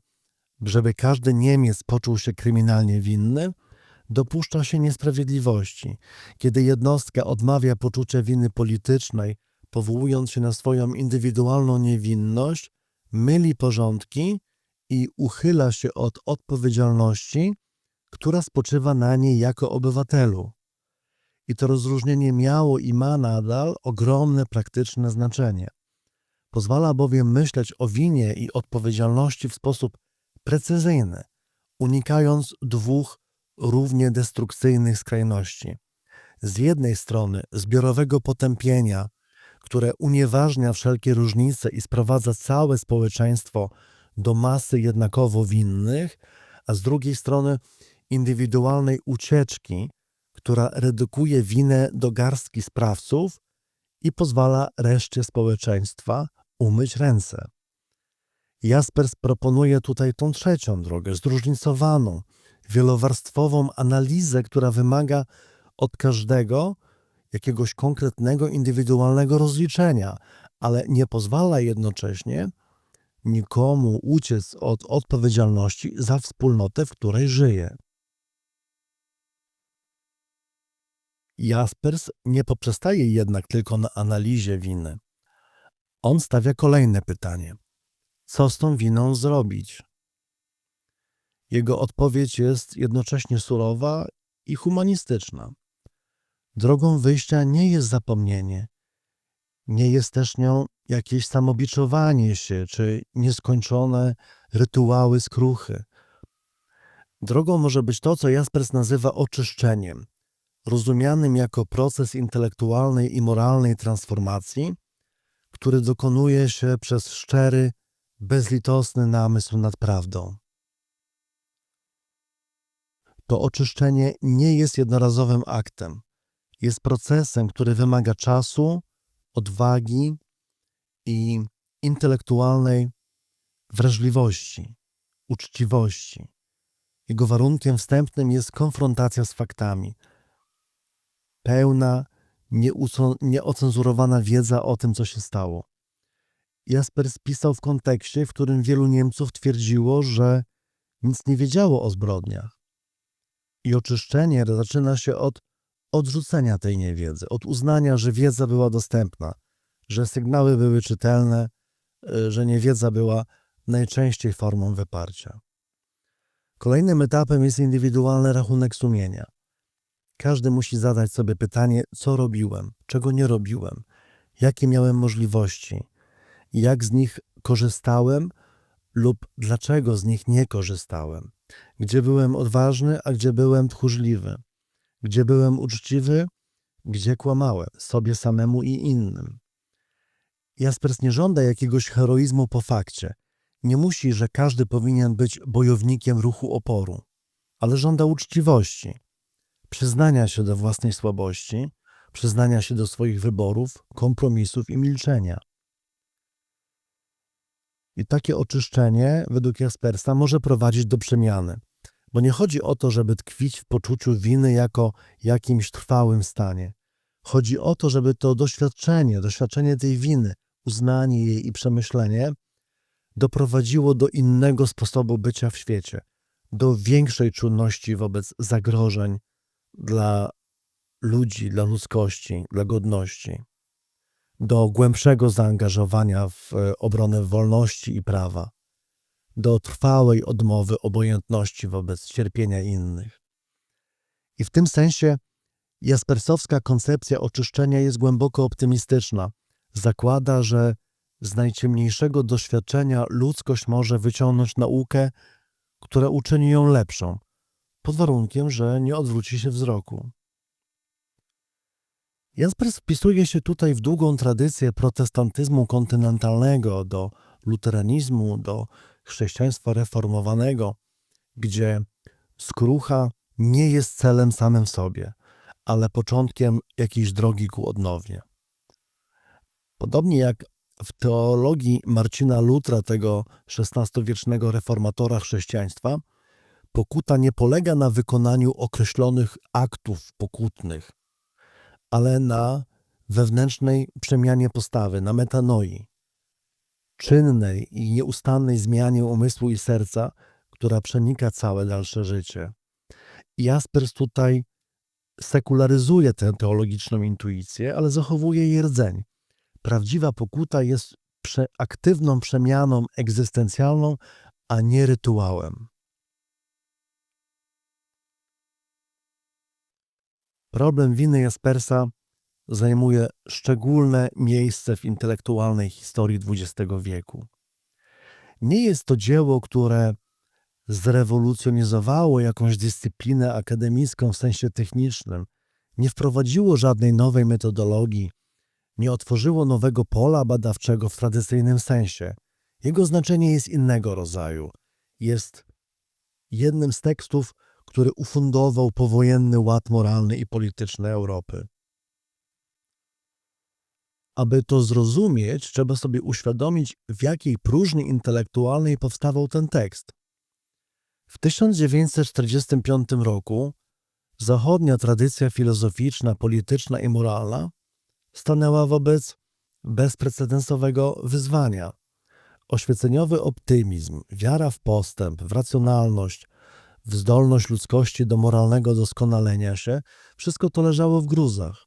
żeby każdy Niemiec poczuł się kryminalnie winny, dopuszcza się niesprawiedliwości. Kiedy jednostka odmawia poczucia winy politycznej, powołując się na swoją indywidualną niewinność, myli porządki i uchyla się od odpowiedzialności, która spoczywa na niej jako obywatelu. I to rozróżnienie miało i ma nadal ogromne praktyczne znaczenie. Pozwala bowiem myśleć o winie i odpowiedzialności w sposób precyzyjny, unikając dwóch równie destrukcyjnych skrajności. Z jednej strony zbiorowego potępienia, które unieważnia wszelkie różnice i sprowadza całe społeczeństwo do masy jednakowo winnych, a z drugiej strony indywidualnej ucieczki, która redukuje winę do garstki sprawców i pozwala reszcie społeczeństwa umyć ręce. Jaspers proponuje tutaj tą trzecią drogę, zróżnicowaną, wielowarstwową analizę, która wymaga od każdego jakiegoś konkretnego, indywidualnego rozliczenia, ale nie pozwala jednocześnie nikomu uciec od odpowiedzialności za wspólnotę, w której żyje. Jaspers nie poprzestaje jednak tylko na analizie winy. On stawia kolejne pytanie. Co z tą winą zrobić? Jego odpowiedź jest jednocześnie surowa i humanistyczna. Drogą wyjścia nie jest zapomnienie. Nie jest też nią jakieś samobiczowanie się czy nieskończone rytuały skruchy. Drogą może być to, co Jaspers nazywa oczyszczeniem, rozumianym jako proces intelektualnej i moralnej transformacji, który dokonuje się przez szczery, bezlitosny namysł nad prawdą. To oczyszczenie nie jest jednorazowym aktem. Jest procesem, który wymaga czasu, odwagi i intelektualnej wrażliwości, uczciwości. Jego warunkiem wstępnym jest konfrontacja z faktami. Pełna, nieocenzurowana wiedza o tym, co się stało. Jaspers pisał w kontekście, w którym wielu Niemców twierdziło, że nic nie wiedziało o zbrodniach. I oczyszczenie zaczyna się od odrzucenia tej niewiedzy, od uznania, że wiedza była dostępna, że sygnały były czytelne, że niewiedza była najczęściej formą wyparcia. Kolejnym etapem jest indywidualny rachunek sumienia. Każdy musi zadać sobie pytanie, co robiłem, czego nie robiłem, jakie miałem możliwości, jak z nich korzystałem lub dlaczego z nich nie korzystałem, gdzie byłem odważny, a gdzie byłem tchórzliwy, gdzie byłem uczciwy, gdzie kłamałem sobie samemu i innym. Jaspers nie żąda jakiegoś heroizmu po fakcie. Nie musi, że każdy powinien być bojownikiem ruchu oporu, ale żąda uczciwości, przyznania się do własnej słabości, przyznania się do swoich wyborów, kompromisów i milczenia. I takie oczyszczenie, według Jaspersa, może prowadzić do przemiany. Bo nie chodzi o to, żeby tkwić w poczuciu winy jako jakimś trwałym stanie. Chodzi o to, żeby to doświadczenie tej winy, uznanie jej i przemyślenie doprowadziło do innego sposobu bycia w świecie, do większej czujności wobec zagrożeń dla ludzi, dla ludzkości, dla godności, do głębszego zaangażowania w obronę wolności i prawa, do trwałej odmowy obojętności wobec cierpienia innych. I w tym sensie jaspersowska koncepcja oczyszczenia jest głęboko optymistyczna. Zakłada, że z najciemniejszego doświadczenia ludzkość może wyciągnąć naukę, która uczyni ją lepszą, pod warunkiem, że nie odwróci się wzroku. Jaspers wpisuje się tutaj w długą tradycję protestantyzmu kontynentalnego, do luteranizmu, do chrześcijaństwa reformowanego, gdzie skrucha nie jest celem samym w sobie, ale początkiem jakiejś drogi ku odnowie. Podobnie jak w teologii Marcina Lutra, tego XVI-wiecznego reformatora chrześcijaństwa, pokuta nie polega na wykonaniu określonych aktów pokutnych, ale na wewnętrznej przemianie postawy, na metanoi, czynnej i nieustannej zmianie umysłu i serca, która przenika całe dalsze życie. Jaspers tutaj sekularyzuje tę teologiczną intuicję, ale zachowuje jej rdzeń. Prawdziwa pokuta jest aktywną przemianą egzystencjalną, a nie rytuałem. Problem winy Jaspersa zajmuje szczególne miejsce w intelektualnej historii XX wieku. Nie jest to dzieło, które zrewolucjonizowało jakąś dyscyplinę akademicką w sensie technicznym, nie wprowadziło żadnej nowej metodologii, nie otworzyło nowego pola badawczego w tradycyjnym sensie. Jego znaczenie jest innego rodzaju. Jest jednym z tekstów, który ufundował powojenny ład moralny i polityczny Europy. Aby to zrozumieć, trzeba sobie uświadomić, w jakiej próżni intelektualnej powstawał ten tekst. W 1945 roku zachodnia tradycja filozoficzna, polityczna i moralna stanęła wobec bezprecedensowego wyzwania. Oświeceniowy optymizm, wiara w postęp, w racjonalność, w zdolność ludzkości do moralnego doskonalenia się, wszystko to leżało w gruzach.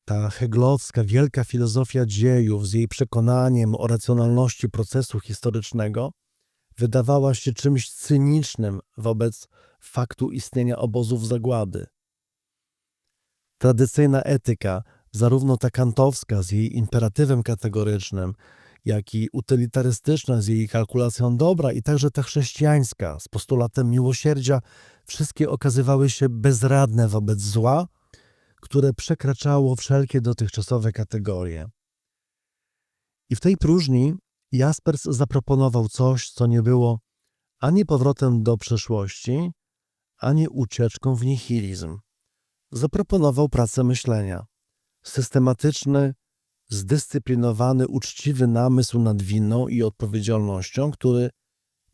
Ta hegelowska wielka filozofia dziejów z jej przekonaniem o racjonalności procesu historycznego wydawała się czymś cynicznym wobec faktu istnienia obozów zagłady. Tradycyjna etyka, zarówno ta kantowska z jej imperatywem kategorycznym, jak i utylitarystyczna z jej kalkulacją dobra i także ta chrześcijańska z postulatem miłosierdzia, wszystkie okazywały się bezradne wobec zła, które przekraczało wszelkie dotychczasowe kategorie. I w tej próżni Jaspers zaproponował coś, co nie było ani powrotem do przeszłości, ani ucieczką w nihilizm. Zaproponował pracę myślenia, systematyczny, zdyscyplinowany, uczciwy namysł nad winą i odpowiedzialnością, który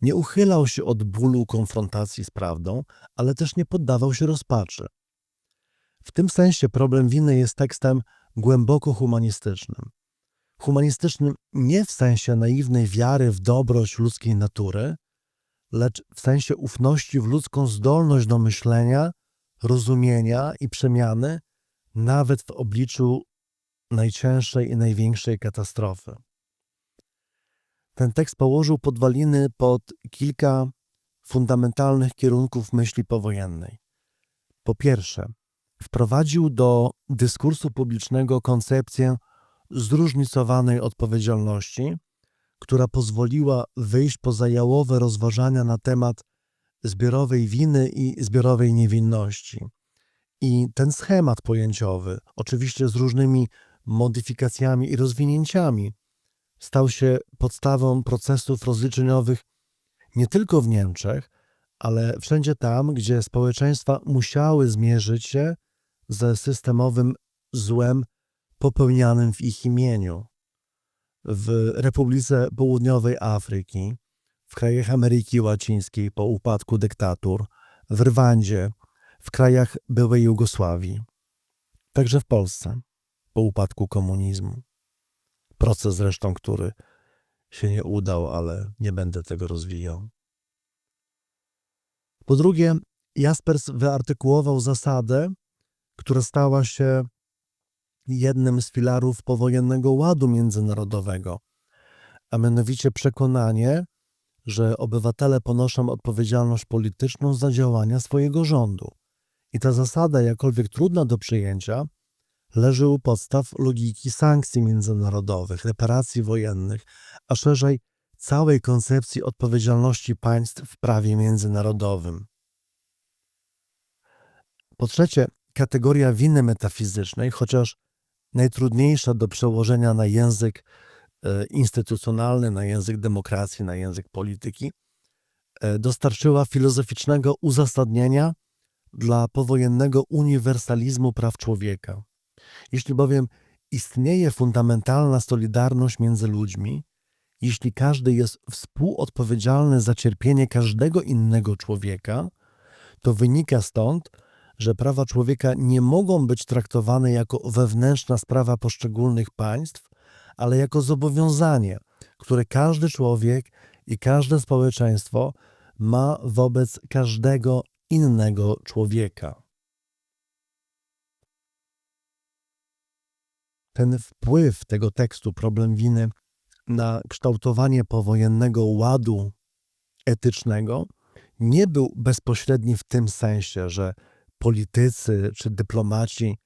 nie uchylał się od bólu konfrontacji z prawdą, ale też nie poddawał się rozpaczy. W tym sensie problem winy jest tekstem głęboko humanistycznym. Humanistycznym nie w sensie naiwnej wiary w dobroć ludzkiej natury, lecz w sensie ufności w ludzką zdolność do myślenia, rozumienia i przemiany, nawet w obliczu najcięższej i największej katastrofy. Ten tekst położył podwaliny pod kilka fundamentalnych kierunków myśli powojennej. Po pierwsze, wprowadził do dyskursu publicznego koncepcję zróżnicowanej odpowiedzialności, która pozwoliła wyjść poza jałowe rozważania na temat zbiorowej winy i zbiorowej niewinności. I ten schemat pojęciowy, oczywiście z różnymi modyfikacjami i rozwinięciami, stał się podstawą procesów rozliczeniowych nie tylko w Niemczech, ale wszędzie tam, gdzie społeczeństwa musiały zmierzyć się ze systemowym złem popełnianym w ich imieniu. W Republice Południowej Afryki, w krajach Ameryki Łacińskiej po upadku dyktatur, w Rwandzie, w krajach byłej Jugosławii, także w Polsce po upadku komunizmu. Proces zresztą, który się nie udał, ale nie będę tego rozwijał. Po drugie, Jaspers wyartykułował zasadę, która stała się jednym z filarów powojennego ładu międzynarodowego, a mianowicie przekonanie, że obywatele ponoszą odpowiedzialność polityczną za działania swojego rządu. I ta zasada, jakkolwiek trudna do przyjęcia, leży u podstaw logiki sankcji międzynarodowych, reparacji wojennych, a szerzej całej koncepcji odpowiedzialności państw w prawie międzynarodowym. Po trzecie, kategoria winy metafizycznej, chociaż najtrudniejsza do przełożenia na język instytucjonalny, na język demokracji, na język polityki, dostarczyła filozoficznego uzasadnienia dla powojennego uniwersalizmu praw człowieka. Jeśli bowiem istnieje fundamentalna solidarność między ludźmi, jeśli każdy jest współodpowiedzialny za cierpienie każdego innego człowieka, to wynika stąd, że prawa człowieka nie mogą być traktowane jako wewnętrzna sprawa poszczególnych państw, ale jako zobowiązanie, które każdy człowiek i każde społeczeństwo ma wobec każdego innego człowieka. Ten wpływ tego tekstu, problem winy, na kształtowanie powojennego ładu etycznego nie był bezpośredni w tym sensie, że politycy czy dyplomaci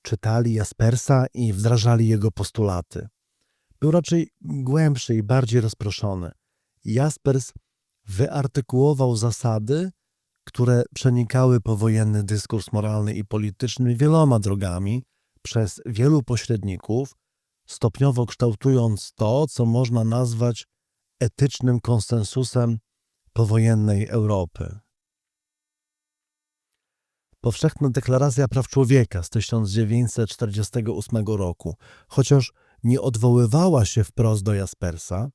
czytali Jaspersa i wdrażali jego postulaty. Był raczej głębszy i bardziej rozproszony. Jaspers wyartykułował zasady, które przenikały powojenny dyskurs moralny i polityczny wieloma drogami, przez wielu pośredników, stopniowo kształtując to, co można nazwać etycznym konsensusem powojennej Europy. Powszechna Deklaracja Praw Człowieka z 1948 roku, chociaż nie odwoływała się wprost do Jaspersa,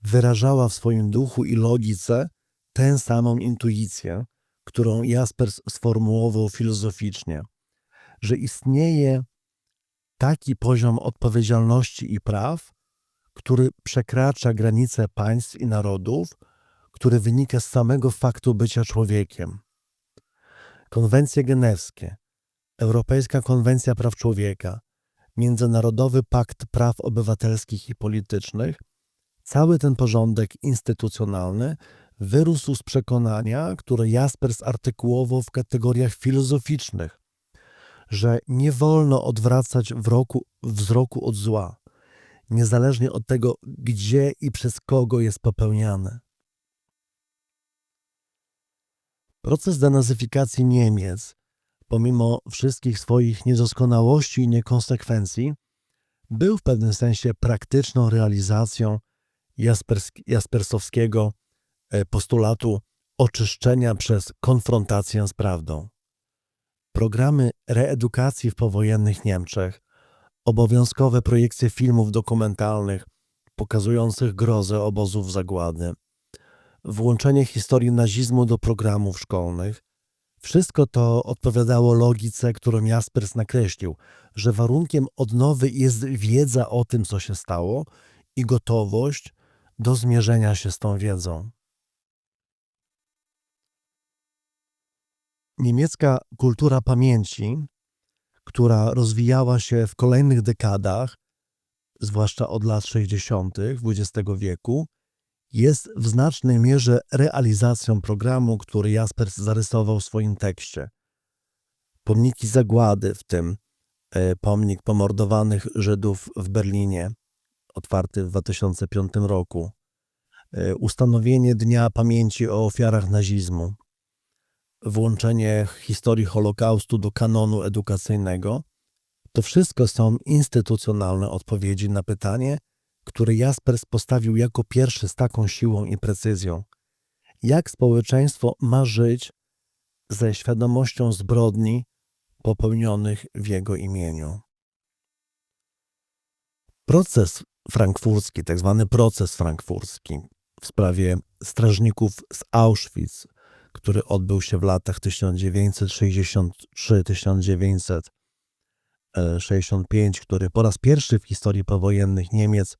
wyrażała w swoim duchu i logice tę samą intuicję, którą Jaspers sformułował filozoficznie, że istnieje taki poziom odpowiedzialności i praw, który przekracza granice państw i narodów, który wynika z samego faktu bycia człowiekiem. Konwencje genewskie, Europejska Konwencja Praw Człowieka, Międzynarodowy Pakt Praw Obywatelskich i Politycznych, cały ten porządek instytucjonalny wyrósł z przekonania, które Jaspers artykułował w kategoriach filozoficznych, że nie wolno odwracać wzroku od zła, niezależnie od tego, gdzie i przez kogo jest popełniane. Proces denazyfikacji Niemiec, pomimo wszystkich swoich niedoskonałości i niekonsekwencji, był w pewnym sensie praktyczną realizacją jaspersowskiego postulatu oczyszczenia przez konfrontację z prawdą. Programy reedukacji w powojennych Niemczech, obowiązkowe projekcje filmów dokumentalnych pokazujących grozę obozów zagłady, włączenie historii nazizmu do programów szkolnych, wszystko to odpowiadało logice, którą Jaspers nakreślił, że warunkiem odnowy jest wiedza o tym, co się stało i gotowość do zmierzenia się z tą wiedzą. Niemiecka kultura pamięci, która rozwijała się w kolejnych dekadach, zwłaszcza od lat 60. XX wieku, jest w znacznej mierze realizacją programu, który Jaspers zarysował w swoim tekście. Pomniki zagłady, w tym pomnik pomordowanych Żydów w Berlinie, otwarty w 2005 roku, ustanowienie Dnia Pamięci o ofiarach nazizmu, włączenie historii Holokaustu do kanonu edukacyjnego, to wszystko są instytucjonalne odpowiedzi na pytanie, które Jaspers postawił jako pierwszy z taką siłą i precyzją. Jak społeczeństwo ma żyć ze świadomością zbrodni popełnionych w jego imieniu? Proces frankfurski, tak zwany proces frankfurski w sprawie strażników z Auschwitz, który odbył się w latach 1963-1965, który po raz pierwszy w historii powojennych Niemiec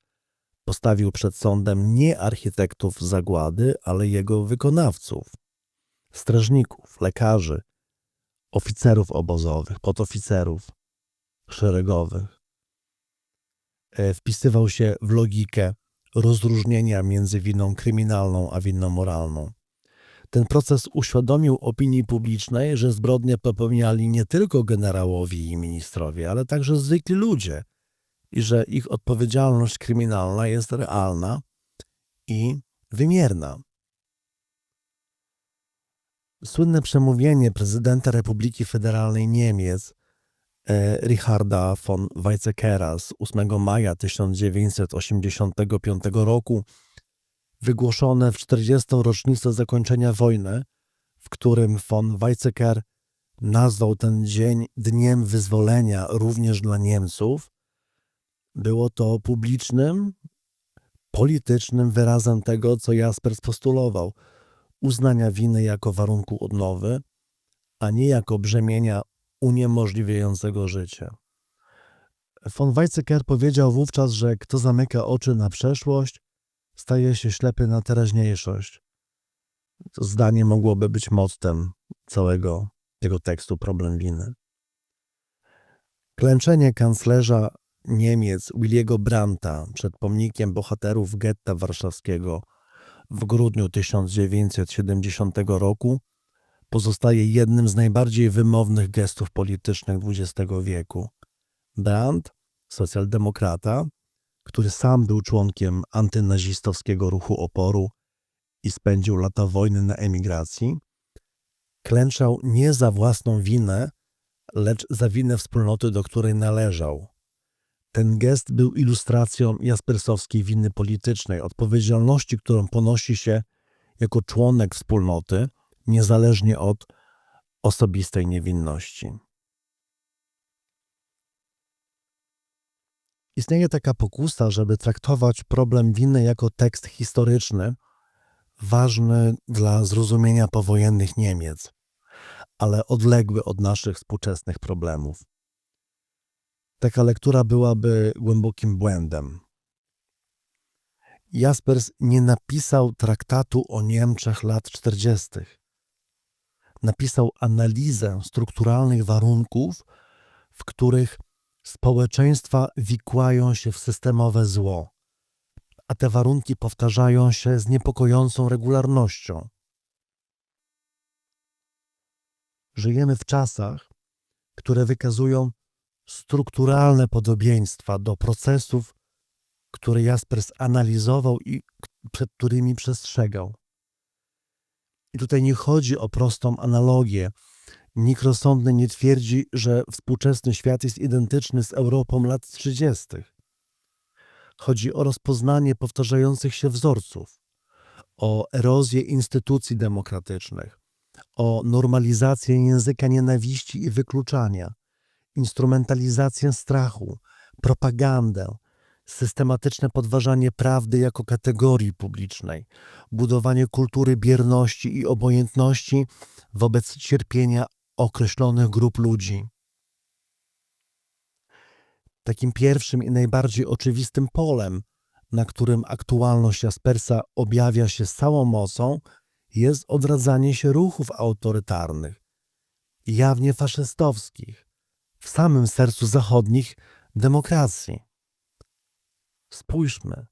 postawił przed sądem nie architektów zagłady, ale jego wykonawców, strażników, lekarzy, oficerów obozowych, podoficerów szeregowych. Wpisywał się w logikę rozróżnienia między winą kryminalną a winą moralną. Ten proces uświadomił opinii publicznej, że zbrodnie popełniali nie tylko generałowie i ministrowie, ale także zwykli ludzie i że ich odpowiedzialność kryminalna jest realna i wymierna. Słynne przemówienie prezydenta Republiki Federalnej Niemiec Richarda von Weizsäckera z 8 maja 1985 roku, wygłoszone w 40. rocznicę zakończenia wojny, w którym von Weizsäcker nazwał ten dzień Dniem Wyzwolenia również dla Niemców, było to publicznym, politycznym wyrazem tego, co Jaspers postulował, uznania winy jako warunku odnowy, a nie jako brzemienia uniemożliwiającego życie. Von Weizsäcker powiedział wówczas, że kto zamyka oczy na przeszłość, staje się ślepy na teraźniejszość. To zdanie mogłoby być mottem całego tego tekstu Problem winy. Klęczenie kanclerza Niemiec Williego Brandta przed pomnikiem bohaterów getta warszawskiego w grudniu 1970 roku pozostaje jednym z najbardziej wymownych gestów politycznych XX wieku. Brandt, socjaldemokrata, który sam był członkiem antynazistowskiego ruchu oporu i spędził lata wojny na emigracji, klęczał nie za własną winę, lecz za winę wspólnoty, do której należał. Ten gest był ilustracją jaspersowskiej winy politycznej, odpowiedzialności, którą ponosi się jako członek wspólnoty, niezależnie od osobistej niewinności. Istnieje taka pokusa, żeby traktować problem winy jako tekst historyczny, ważny dla zrozumienia powojennych Niemiec, ale odległy od naszych współczesnych problemów. Taka lektura byłaby głębokim błędem. Jaspers nie napisał traktatu o Niemczech lat 40. Napisał analizę strukturalnych warunków, w których społeczeństwa wikłają się w systemowe zło, a te warunki powtarzają się z niepokojącą regularnością. Żyjemy w czasach, które wykazują strukturalne podobieństwa do procesów, które Jaspers analizował i przed którymi przestrzegał. I tutaj nie chodzi o prostą analogię. Nikt rozsądny nie twierdzi, że współczesny świat jest identyczny z Europą lat 30. Chodzi o rozpoznanie powtarzających się wzorców, o erozję instytucji demokratycznych, o normalizację języka nienawiści i wykluczania, instrumentalizację strachu, propagandę, systematyczne podważanie prawdy jako kategorii publicznej, budowanie kultury bierności i obojętności wobec cierpienia określonych grup ludzi. Takim pierwszym i najbardziej oczywistym polem, na którym aktualność Jaspersa objawia się z całą mocą, jest odradzanie się ruchów autorytarnych, jawnie faszystowskich, w samym sercu zachodnich demokracji. Spójrzmy,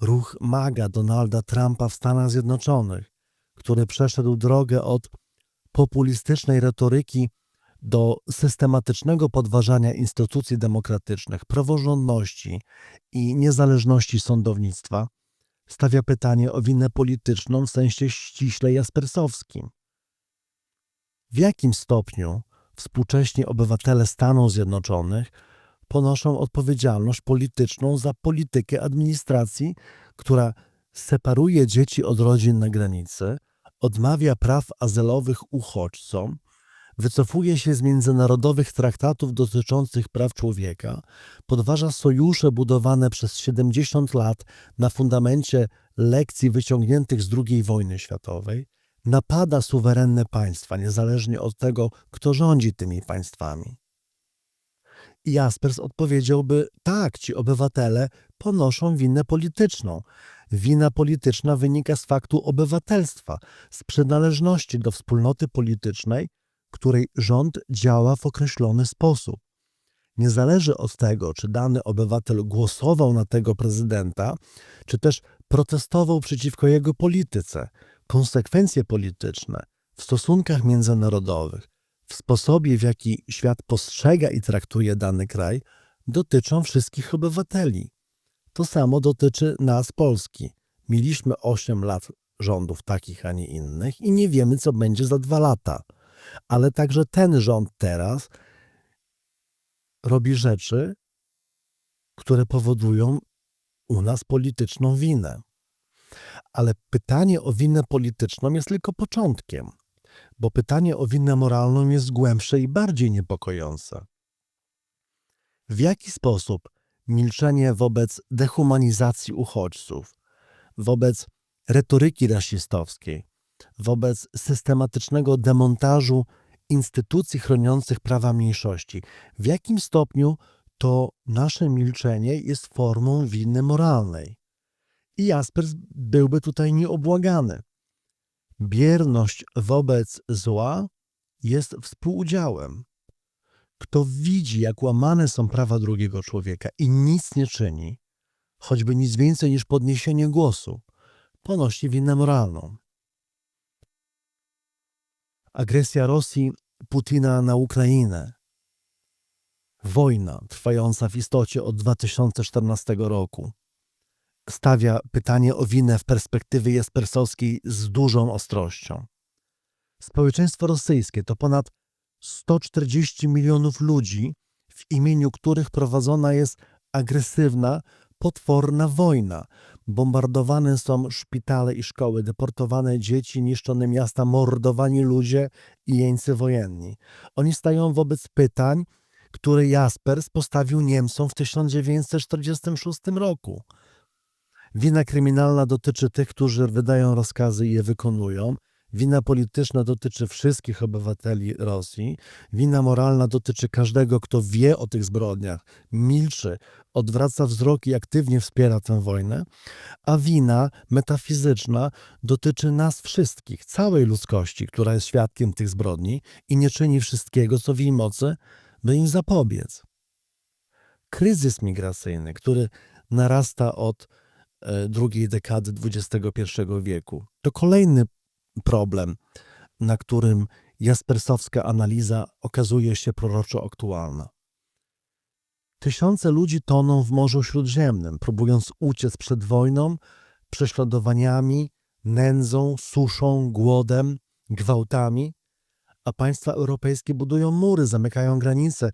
ruch MAGA Donalda Trumpa w Stanach Zjednoczonych, który przeszedł drogę od populistycznej retoryki do systematycznego podważania instytucji demokratycznych, praworządności i niezależności sądownictwa, stawia pytanie o winę polityczną w sensie ściśle jaspersowskim. W jakim stopniu współcześni obywatele Stanów Zjednoczonych ponoszą odpowiedzialność polityczną za politykę administracji, która separuje dzieci od rodzin na granicy, odmawia praw azylowych uchodźcom, wycofuje się z międzynarodowych traktatów dotyczących praw człowieka, podważa sojusze budowane przez 70 lat na fundamencie lekcji wyciągniętych z II wojny światowej, napada suwerenne państwa, niezależnie od tego, kto rządzi tymi państwami. I Jaspers odpowiedziałby, tak, ci obywatele ponoszą winę polityczną. Wina polityczna wynika z faktu obywatelstwa, z przynależności do wspólnoty politycznej, której rząd działa w określony sposób. Nie zależy od tego, czy dany obywatel głosował na tego prezydenta, czy też protestował przeciwko jego polityce. Konsekwencje polityczne w stosunkach międzynarodowych, w sposobie, w jaki świat postrzega i traktuje dany kraj, dotyczą wszystkich obywateli. To samo dotyczy nas, Polski. Mieliśmy 8 lat rządów takich, a nie innych i nie wiemy, co będzie za 2 lata. Ale także ten rząd teraz robi rzeczy, które powodują u nas polityczną winę. Ale pytanie o winę polityczną jest tylko początkiem, bo pytanie o winę moralną jest głębsze i bardziej niepokojące. W jaki sposób milczenie wobec dehumanizacji uchodźców, wobec retoryki rasistowskiej, wobec systematycznego demontażu instytucji chroniących prawa mniejszości, w jakim stopniu to nasze milczenie jest formą winy moralnej? I Jaspers byłby tutaj nieobłagany. Bierność wobec zła jest współudziałem. Kto widzi, jak łamane są prawa drugiego człowieka i nic nie czyni, choćby nic więcej niż podniesienie głosu, ponosi winę moralną. Agresja Rosji Putina na Ukrainę, wojna trwająca w istocie od 2014 roku, stawia pytanie o winę w perspektywie jaspersowskiej z dużą ostrością. Społeczeństwo rosyjskie to ponad 140 milionów ludzi, w imieniu których prowadzona jest agresywna, potworna wojna. Bombardowane są szpitale i szkoły, deportowane dzieci, niszczone miasta, mordowani ludzie i jeńcy wojenni. Oni stają wobec pytań, które Jaspers postawił Niemcom w 1946 roku. Wina kryminalna dotyczy tych, którzy wydają rozkazy i je wykonują. Wina polityczna dotyczy wszystkich obywateli Rosji. Wina moralna dotyczy każdego, kto wie o tych zbrodniach, milczy, odwraca wzrok i aktywnie wspiera tę wojnę. A wina metafizyczna dotyczy nas wszystkich, całej ludzkości, która jest świadkiem tych zbrodni i nie czyni wszystkiego, co w jej mocy, by im zapobiec. Kryzys migracyjny, który narasta od drugiej dekady XXI wieku, to kolejny problem, na którym jaspersowska analiza okazuje się proroczo aktualna. Tysiące ludzi toną w Morzu Śródziemnym, próbując uciec przed wojną, prześladowaniami, nędzą, suszą, głodem, gwałtami, a państwa europejskie budują mury, zamykają granice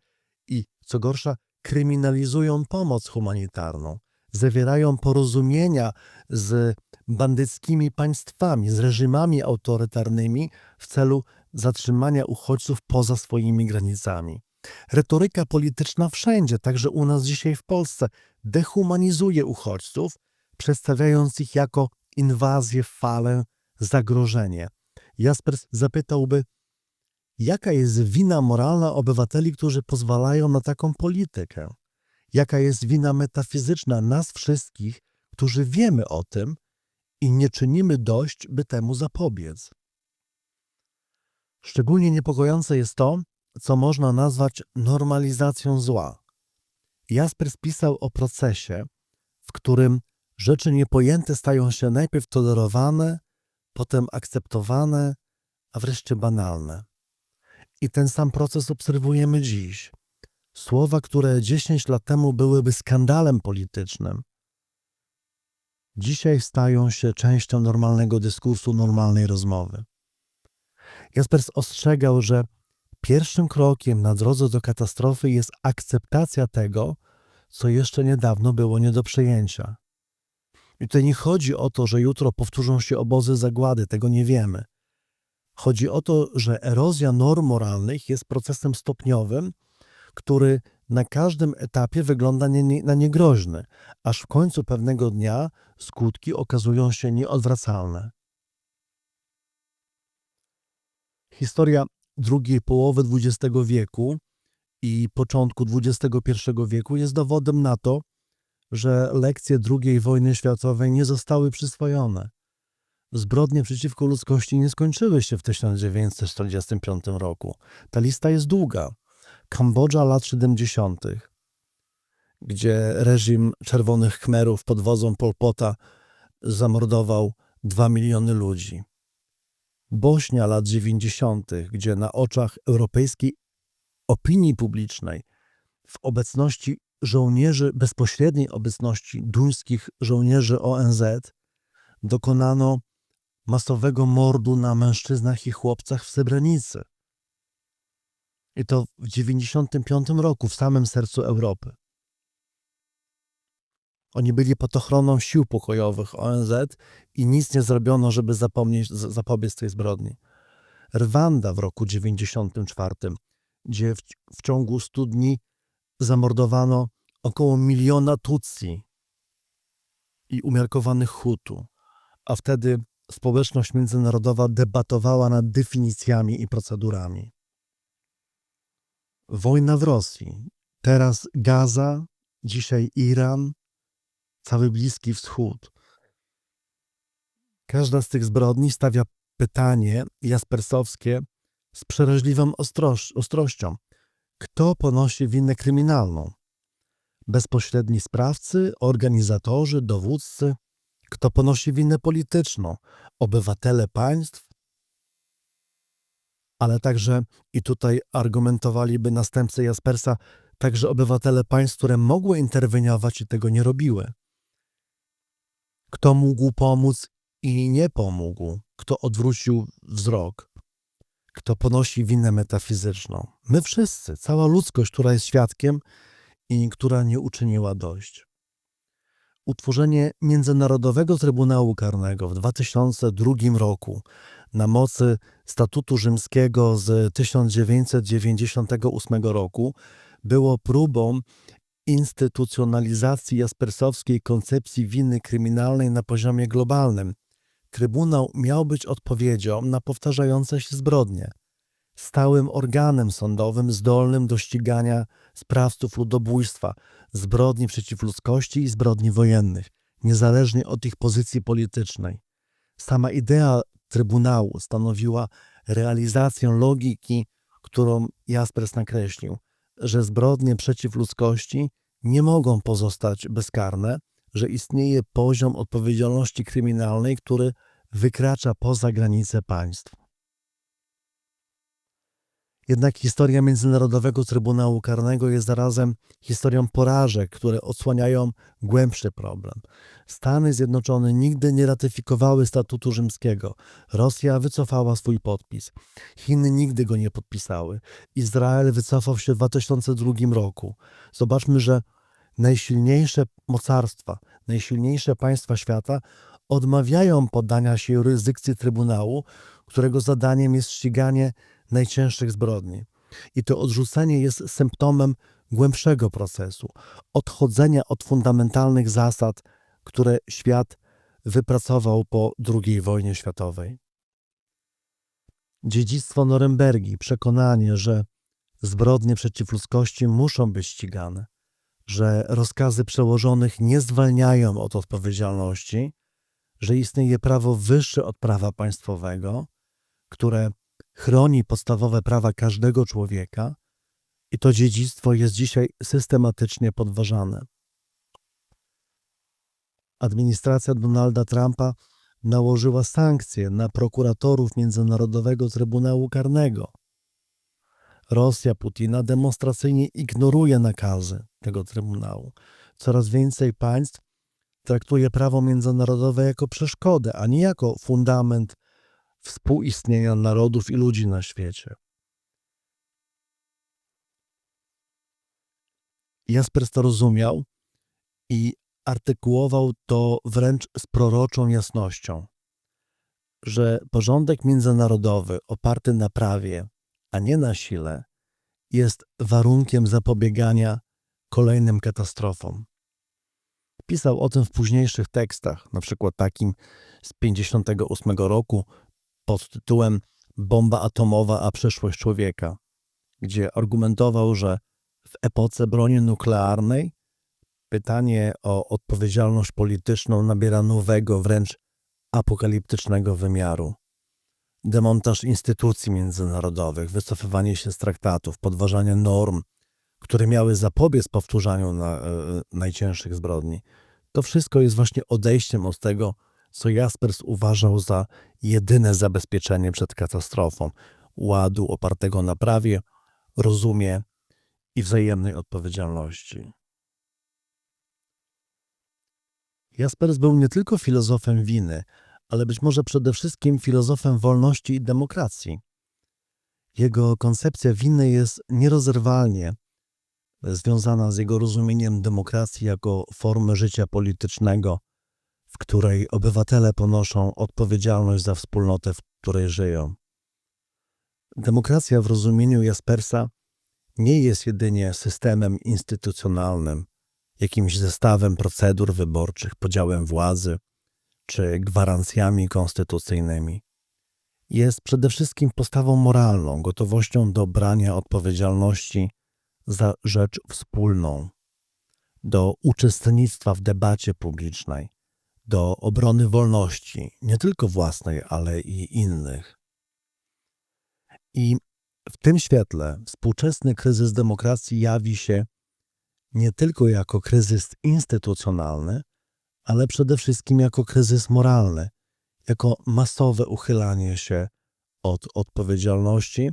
i, co gorsza, kryminalizują pomoc humanitarną. Zawierają porozumienia z bandyckimi państwami, z reżimami autorytarnymi w celu zatrzymania uchodźców poza swoimi granicami. Retoryka polityczna wszędzie, także u nas dzisiaj w Polsce, dehumanizuje uchodźców, przedstawiając ich jako inwazję, falę, zagrożenie. Jaspers zapytałby, jaka jest wina moralna obywateli, którzy pozwalają na taką politykę? Jaka jest wina metafizyczna nas wszystkich, którzy wiemy o tym i nie czynimy dość, by temu zapobiec? Szczególnie niepokojące jest to, co można nazwać normalizacją zła. Jaspers pisał o procesie, w którym rzeczy niepojęte stają się najpierw tolerowane, potem akceptowane, a wreszcie banalne. I ten sam proces obserwujemy dziś. Słowa, które 10 lat temu byłyby skandalem politycznym, dzisiaj stają się częścią normalnego dyskursu, normalnej rozmowy. Jaspers ostrzegał, że pierwszym krokiem na drodze do katastrofy jest akceptacja tego, co jeszcze niedawno było nie do przyjęcia. I tutaj nie chodzi o to, że jutro powtórzą się obozy zagłady, tego nie wiemy. Chodzi o to, że erozja norm moralnych jest procesem stopniowym, który na każdym etapie wygląda na niegroźny, aż w końcu pewnego dnia skutki okazują się nieodwracalne. Historia drugiej połowy XX wieku i początku XXI wieku jest dowodem na to, że lekcje II wojny światowej nie zostały przyswojone. Zbrodnie przeciwko ludzkości nie skończyły się w 1945 roku. Ta lista jest długa. Kambodża lat 70., gdzie reżim Czerwonych Khmerów pod wodzą Pol Pota zamordował 2 miliony ludzi. Bośnia lat 90., gdzie na oczach europejskiej opinii publicznej w obecności żołnierzy, bezpośredniej obecności duńskich żołnierzy ONZ dokonano masowego mordu na mężczyznach i chłopcach w Srebrenicy. I to w 1995 roku, w samym sercu Europy. Oni byli pod ochroną sił pokojowych ONZ i nic nie zrobiono, żeby zapobiec tej zbrodni. Rwanda w roku 1994, gdzie w ciągu 100 dni zamordowano około 1 miliona Tutsi i umiarkowanych Hutu, a wtedy społeczność międzynarodowa debatowała nad definicjami i procedurami. Wojna w Rosji, teraz Gaza, dzisiaj Iran, cały Bliski Wschód. Każda z tych zbrodni stawia pytanie jaspersowskie z przeraźliwą ostrością. Kto ponosi winę kryminalną? Bezpośredni sprawcy, organizatorzy, dowódcy? Kto ponosi winę polityczną? Obywatele państw? Ale także, i tutaj argumentowaliby następcy Jaspersa, także obywatele państw, które mogły interweniować i tego nie robiły. Kto mógł pomóc i nie pomógł? Kto odwrócił wzrok? Kto ponosi winę metafizyczną? My wszyscy, cała ludzkość, która jest świadkiem i która nie uczyniła dość. Utworzenie Międzynarodowego Trybunału Karnego w 2002 roku na mocy Statutu Rzymskiego z 1998 roku było próbą instytucjonalizacji jaspersowskiej koncepcji winy kryminalnej na poziomie globalnym. Trybunał miał być odpowiedzią na powtarzające się zbrodnie, stałym organem sądowym zdolnym do ścigania sprawców ludobójstwa, zbrodni przeciw ludzkości i zbrodni wojennych, niezależnie od ich pozycji politycznej. Sama idea Trybunału stanowiła realizację logiki, którą Jaspers nakreślił, że zbrodnie przeciw ludzkości nie mogą pozostać bezkarne, że istnieje poziom odpowiedzialności kryminalnej, który wykracza poza granice państw. Jednak historia Międzynarodowego Trybunału Karnego jest zarazem historią porażek, które odsłaniają głębszy problem. Stany Zjednoczone nigdy nie ratyfikowały Statutu Rzymskiego. Rosja wycofała swój podpis. Chiny nigdy go nie podpisały. Izrael wycofał się w 2002 roku. Zobaczmy, że najsilniejsze mocarstwa, najsilniejsze państwa świata odmawiają poddania się jurysdykcji Trybunału, którego zadaniem jest ściganie najcięższych zbrodni. I to odrzucenie jest symptomem głębszego procesu, odchodzenia od fundamentalnych zasad, które świat wypracował po II wojnie światowej. Dziedzictwo Norymbergi, przekonanie, że zbrodnie przeciw ludzkości muszą być ścigane, że rozkazy przełożonych nie zwalniają od odpowiedzialności, że istnieje prawo wyższe od prawa państwowego, które chroni podstawowe prawa każdego człowieka, i to dziedzictwo jest dzisiaj systematycznie podważane. Administracja Donalda Trumpa nałożyła sankcje na prokuratorów Międzynarodowego Trybunału Karnego. Rosja Putina demonstracyjnie ignoruje nakazy tego Trybunału. Coraz więcej państw traktuje prawo międzynarodowe jako przeszkodę, a nie jako fundament współistnienia narodów i ludzi na świecie. Jaspers to rozumiał i artykułował to wręcz z proroczą jasnością, że porządek międzynarodowy oparty na prawie, a nie na sile, jest warunkiem zapobiegania kolejnym katastrofom. Pisał o tym w późniejszych tekstach, na przykład takim z 1958 roku pod tytułem Bomba atomowa a przyszłość człowieka, gdzie argumentował, że w epoce broni nuklearnej pytanie o odpowiedzialność polityczną nabiera nowego, wręcz apokaliptycznego wymiaru. Demontaż instytucji międzynarodowych, wycofywanie się z traktatów, podważanie norm, które miały zapobiec powtórzaniu najcięższych zbrodni. To wszystko jest właśnie odejściem od tego, co Jaspers uważał za jedyne zabezpieczenie przed katastrofą, ładu opartego na prawie, rozumie i wzajemnej odpowiedzialności. Jaspers był nie tylko filozofem winy, ale być może przede wszystkim filozofem wolności i demokracji. Jego koncepcja winy jest nierozerwalnie związana z jego rozumieniem demokracji jako formy życia politycznego, w której obywatele ponoszą odpowiedzialność za wspólnotę, w której żyją. Demokracja w rozumieniu Jaspersa nie jest jedynie systemem instytucjonalnym, jakimś zestawem procedur wyborczych, podziałem władzy czy gwarancjami konstytucyjnymi. Jest przede wszystkim postawą moralną, gotowością do brania odpowiedzialności za rzecz wspólną, do uczestnictwa w debacie publicznej, do obrony wolności, nie tylko własnej, ale i innych. I w tym świetle współczesny kryzys demokracji jawi się nie tylko jako kryzys instytucjonalny, ale przede wszystkim jako kryzys moralny, jako masowe uchylanie się od odpowiedzialności,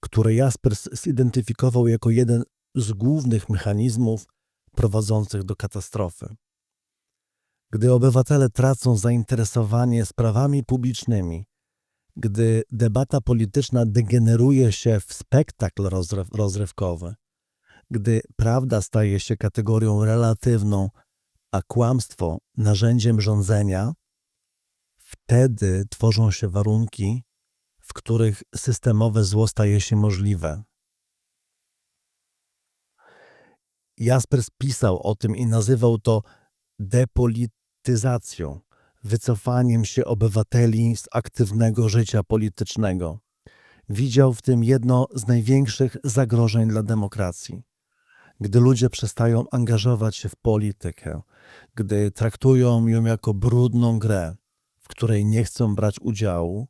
które Jaspers zidentyfikował jako jeden z głównych mechanizmów prowadzących do katastrofy. Gdy obywatele tracą zainteresowanie sprawami publicznymi, gdy debata polityczna degeneruje się w spektakl rozrywkowy, gdy prawda staje się kategorią relatywną, a kłamstwo narzędziem rządzenia, wtedy tworzą się warunki, w których systemowe zło staje się możliwe. Jaspers pisał o tym i nazywał to depolityzacją, wycofaniem się obywateli z aktywnego życia politycznego. Widział w tym jedno z największych zagrożeń dla demokracji. Gdy ludzie przestają angażować się w politykę, gdy traktują ją jako brudną grę, w której nie chcą brać udziału,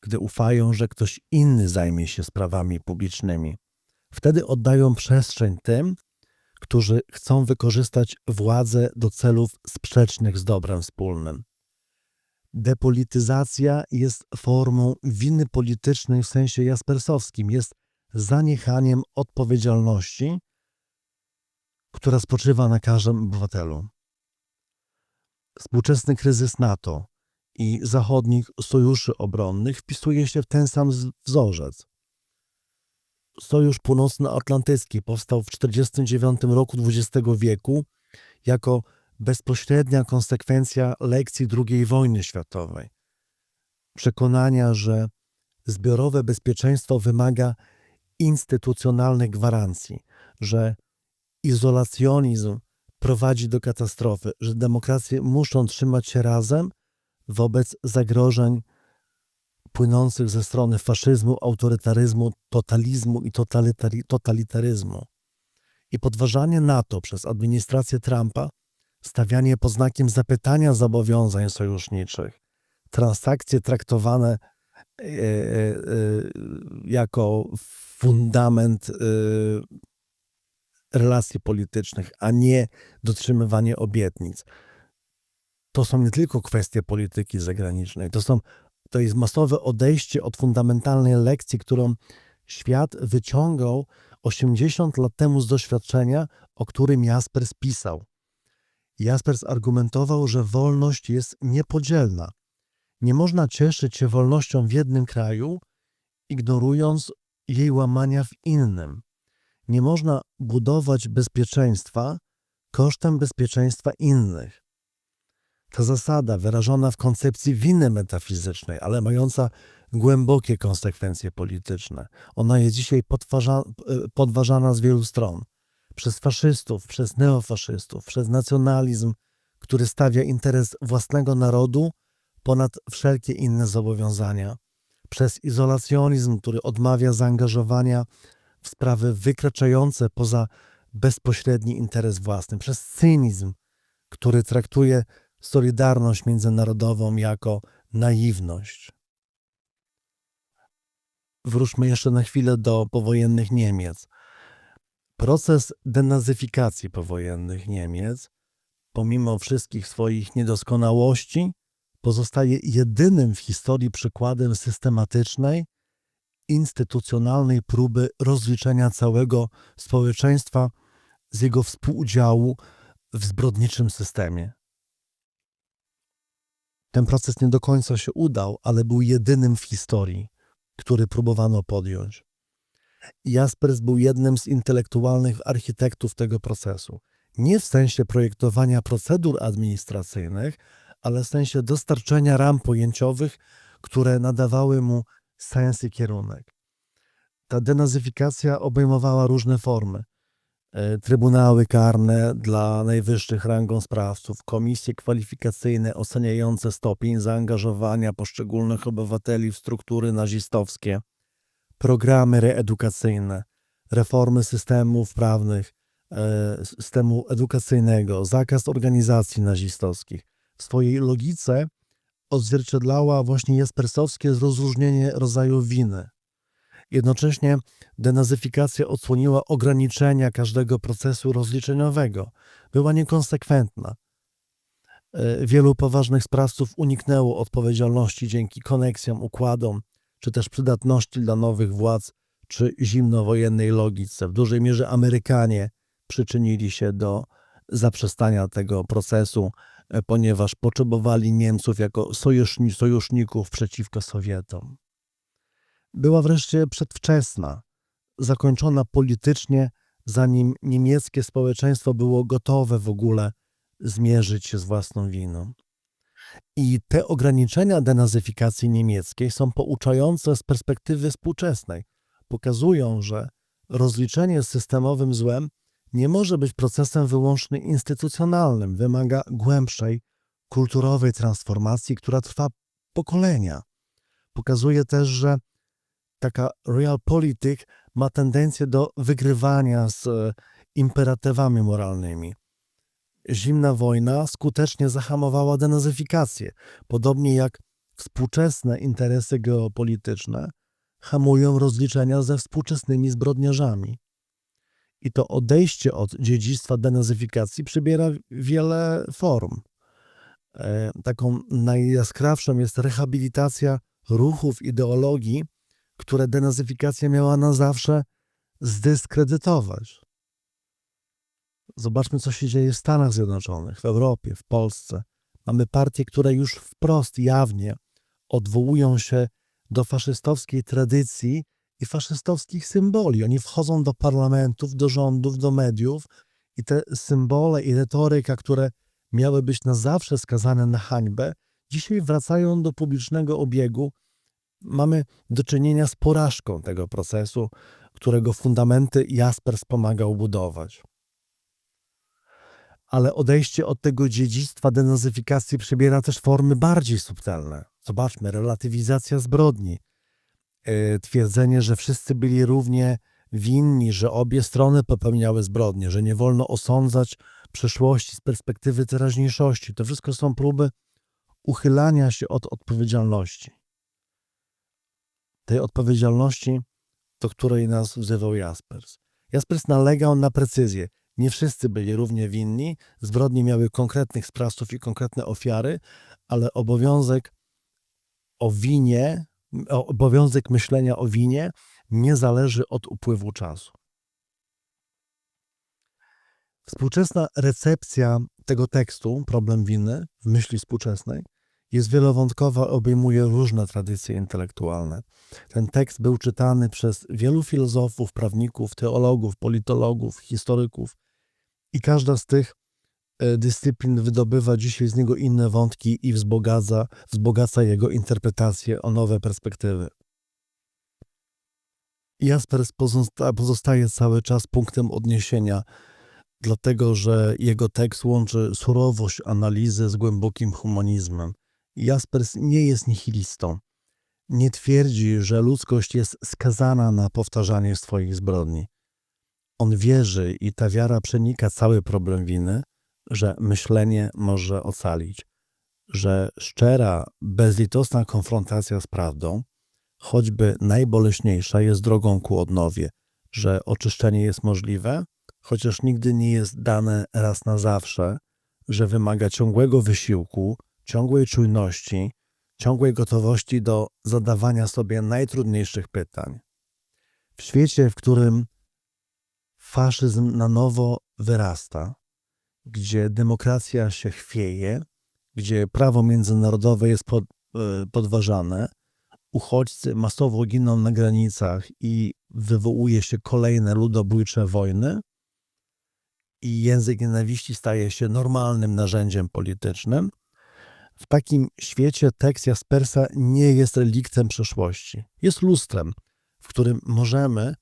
gdy ufają, że ktoś inny zajmie się sprawami publicznymi, wtedy oddają przestrzeń tym, którzy chcą wykorzystać władzę do celów sprzecznych z dobrem wspólnym. Depolityzacja jest formą winy politycznej w sensie jaspersowskim, jest zaniechaniem odpowiedzialności, która spoczywa na każdym obywatelu. Współczesny kryzys NATO i zachodnich sojuszy obronnych wpisuje się w ten sam wzorzec. Sojusz Północnoatlantycki powstał w 1949 roku XX wieku jako bezpośrednia konsekwencja lekcji II wojny światowej. Przekonania, że zbiorowe bezpieczeństwo wymaga instytucjonalnych gwarancji, że izolacjonizm prowadzi do katastrofy, że demokracje muszą trzymać się razem wobec zagrożeń płynących ze strony faszyzmu, autorytaryzmu, totalizmu i totalitaryzmu. I podważanie NATO przez administrację Trumpa, stawianie pod znakiem zapytania zobowiązań sojuszniczych, transakcje traktowane jako fundament relacji politycznych, a nie dotrzymywanie obietnic. To są nie tylko kwestie polityki zagranicznej, to jest masowe odejście od fundamentalnej lekcji, którą świat wyciągał 80 lat temu z doświadczenia, o którym Jaspers pisał. Jaspers argumentował, że wolność jest niepodzielna. Nie można cieszyć się wolnością w jednym kraju, ignorując jej łamania w innym. Nie można budować bezpieczeństwa kosztem bezpieczeństwa innych. Ta zasada, wyrażona w koncepcji winy metafizycznej, ale mająca głębokie konsekwencje polityczne, ona jest dzisiaj podważana z wielu stron. Przez faszystów, przez neofaszystów, przez nacjonalizm, który stawia interes własnego narodu ponad wszelkie inne zobowiązania, przez izolacjonizm, który odmawia zaangażowania w sprawy wykraczające poza bezpośredni interes własny, przez cynizm, który traktuje solidarność międzynarodową jako naiwność. Wróćmy jeszcze na chwilę do powojennych Niemiec. Proces denazyfikacji powojennych Niemiec, pomimo wszystkich swoich niedoskonałości, pozostaje jedynym w historii przykładem systematycznej, instytucjonalnej próby rozliczenia całego społeczeństwa z jego współudziału w zbrodniczym systemie. Ten proces nie do końca się udał, ale był jedynym w historii, który próbowano podjąć. Jaspers był jednym z intelektualnych architektów tego procesu. Nie w sensie projektowania procedur administracyjnych, ale w sensie dostarczenia ram pojęciowych, które nadawały mu sens i kierunek. Ta denazyfikacja obejmowała różne formy. Trybunały karne dla najwyższych rangą sprawców, komisje kwalifikacyjne oceniające stopień zaangażowania poszczególnych obywateli w struktury nazistowskie, programy reedukacyjne, reformy systemów prawnych, systemu edukacyjnego, zakaz organizacji nazistowskich. W swojej logice odzwierciedlała właśnie jaspersowskie rozróżnienie rodzaju winy. Jednocześnie denazyfikacja odsłoniła ograniczenia każdego procesu rozliczeniowego. Była niekonsekwentna. Wielu poważnych sprawców uniknęło odpowiedzialności dzięki koneksjom, układom, czy też przydatności dla nowych władz, czy zimnowojennej logice. W dużej mierze Amerykanie przyczynili się do zaprzestania tego procesu, ponieważ potrzebowali Niemców jako sojuszników przeciwko Sowietom. Była wreszcie przedwczesna, zakończona politycznie, zanim niemieckie społeczeństwo było gotowe w ogóle zmierzyć się z własną winą. I te ograniczenia denazyfikacji niemieckiej są pouczające z perspektywy współczesnej. Pokazują, że rozliczenie z systemowym złem nie może być procesem wyłącznie instytucjonalnym. Wymaga głębszej, kulturowej transformacji, która trwa pokolenia. Pokazuje też, że taka realpolitik ma tendencję do wygrywania z imperatywami moralnymi. Zimna wojna skutecznie zahamowała denazyfikację, podobnie jak współczesne interesy geopolityczne hamują rozliczenia ze współczesnymi zbrodniarzami. I to odejście od dziedzictwa denazyfikacji przybiera wiele form. Taką najjaskrawszą jest rehabilitacja ruchów, ideologii, które denazyfikacja miała na zawsze zdyskredytować. Zobaczmy, co się dzieje w Stanach Zjednoczonych, w Europie, w Polsce. Mamy partie, które już wprost, jawnie odwołują się do faszystowskiej tradycji i faszystowskich symboli. Oni wchodzą do parlamentów, do rządów, do mediów i te symbole i retoryka, które miały być na zawsze skazane na hańbę, dzisiaj wracają do publicznego obiegu. Mamy do czynienia z porażką tego procesu, którego fundamenty Jaspers pomagał budować. Ale odejście od tego dziedzictwa denazyfikacji przybiera też formy bardziej subtelne. Zobaczmy, relatywizacja zbrodni, twierdzenie, że wszyscy byli równie winni, że obie strony popełniały zbrodnie, że nie wolno osądzać przeszłości z perspektywy teraźniejszości. To wszystko są próby uchylania się od odpowiedzialności. Tej odpowiedzialności, do której nas wzywał Jaspers. Jaspers nalegał na precyzję. Nie wszyscy byli równie winni, zbrodnie miały konkretnych sprawców i konkretne ofiary, ale obowiązek myślenia o winie nie zależy od upływu czasu. Współczesna recepcja tego tekstu, Problem winy w myśli współczesnej, jest wielowątkowa, obejmuje różne tradycje intelektualne. Ten tekst był czytany przez wielu filozofów, prawników, teologów, politologów, historyków i każda z tych dyscyplin wydobywa dzisiaj z niego inne wątki i wzbogaca jego interpretację o nowe perspektywy. Jaspers pozostaje cały czas punktem odniesienia, dlatego że jego tekst łączy surowość analizy z głębokim humanizmem. Jaspers nie jest nihilistą. Nie twierdzi, że ludzkość jest skazana na powtarzanie swoich zbrodni. On wierzy, i ta wiara przenika cały problem winy, że myślenie może ocalić, że szczera, bezlitosna konfrontacja z prawdą, choćby najboleśniejsza, jest drogą ku odnowie, że oczyszczenie jest możliwe, chociaż nigdy nie jest dane raz na zawsze, że wymaga ciągłego wysiłku, ciągłej czujności, ciągłej gotowości do zadawania sobie najtrudniejszych pytań. W świecie, w którym faszyzm na nowo wyrasta, gdzie demokracja się chwieje, gdzie prawo międzynarodowe jest podważane, uchodźcy masowo giną na granicach i wywołuje się kolejne ludobójcze wojny i język nienawiści staje się normalnym narzędziem politycznym, w takim świecie tekst Jaspersa nie jest reliktem przeszłości. Jest lustrem, w którym możemy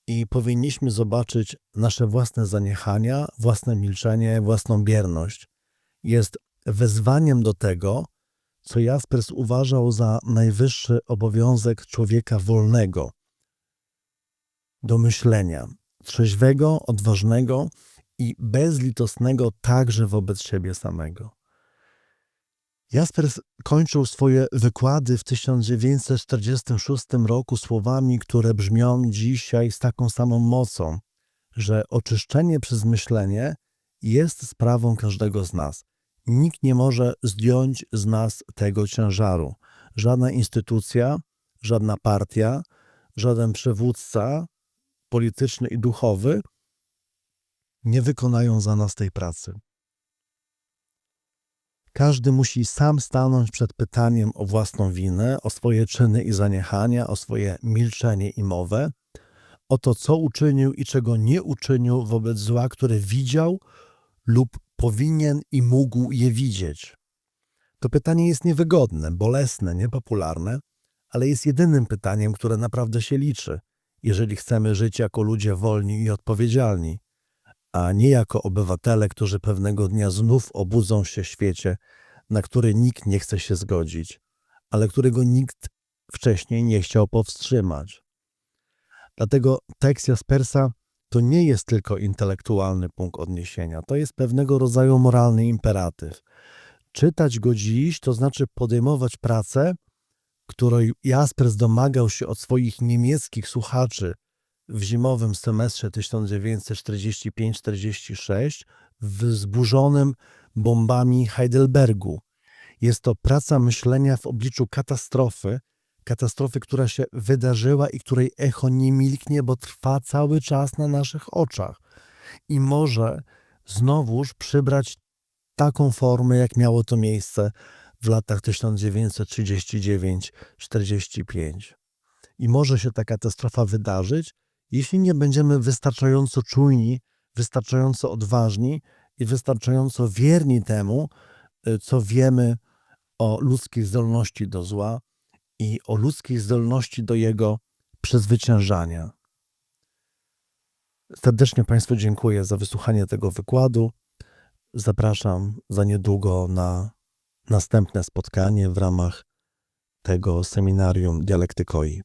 i powinniśmy zobaczyć nasze własne zaniechania, własne milczenie, własną bierność. Jest wezwaniem do tego, co Jaspers uważał za najwyższy obowiązek człowieka wolnego, do myślenia, trzeźwego, odważnego i bezlitosnego także wobec siebie samego. Jaspers kończył swoje wykłady w 1946 roku słowami, które brzmią dzisiaj z taką samą mocą, że oczyszczenie przez myślenie jest sprawą każdego z nas. Nikt nie może zdjąć z nas tego ciężaru. Żadna instytucja, żadna partia, żaden przywódca polityczny i duchowy nie wykonają za nas tej pracy. Każdy musi sam stanąć przed pytaniem o własną winę, o swoje czyny i zaniechania, o swoje milczenie i mowę, o to, co uczynił i czego nie uczynił wobec zła, które widział lub powinien i mógł je widzieć. To pytanie jest niewygodne, bolesne, niepopularne, ale jest jedynym pytaniem, które naprawdę się liczy, jeżeli chcemy żyć jako ludzie wolni i odpowiedzialni, a nie jako obywatele, którzy pewnego dnia znów obudzą się w świecie, na który nikt nie chce się zgodzić, ale którego nikt wcześniej nie chciał powstrzymać. Dlatego tekst Jaspersa to nie jest tylko intelektualny punkt odniesienia, to jest pewnego rodzaju moralny imperatyw. Czytać go dziś to znaczy podejmować pracę, której Jaspers domagał się od swoich niemieckich słuchaczy w zimowym semestrze 1945-46 w zburzonym bombami Heidelbergu. Jest to praca myślenia w obliczu katastrofy, która się wydarzyła i której echo nie milknie, bo trwa cały czas na naszych oczach i może znowuż przybrać taką formę, jak miało to miejsce w latach 1939-45. I może się ta katastrofa wydarzyć, jeśli nie będziemy wystarczająco czujni, wystarczająco odważni i wystarczająco wierni temu, co wiemy o ludzkiej zdolności do zła i o ludzkiej zdolności do jego przezwyciężania. Serdecznie Państwu dziękuję za wysłuchanie tego wykładu. Zapraszam za niedługo na następne spotkanie w ramach tego seminarium Dialektykoi.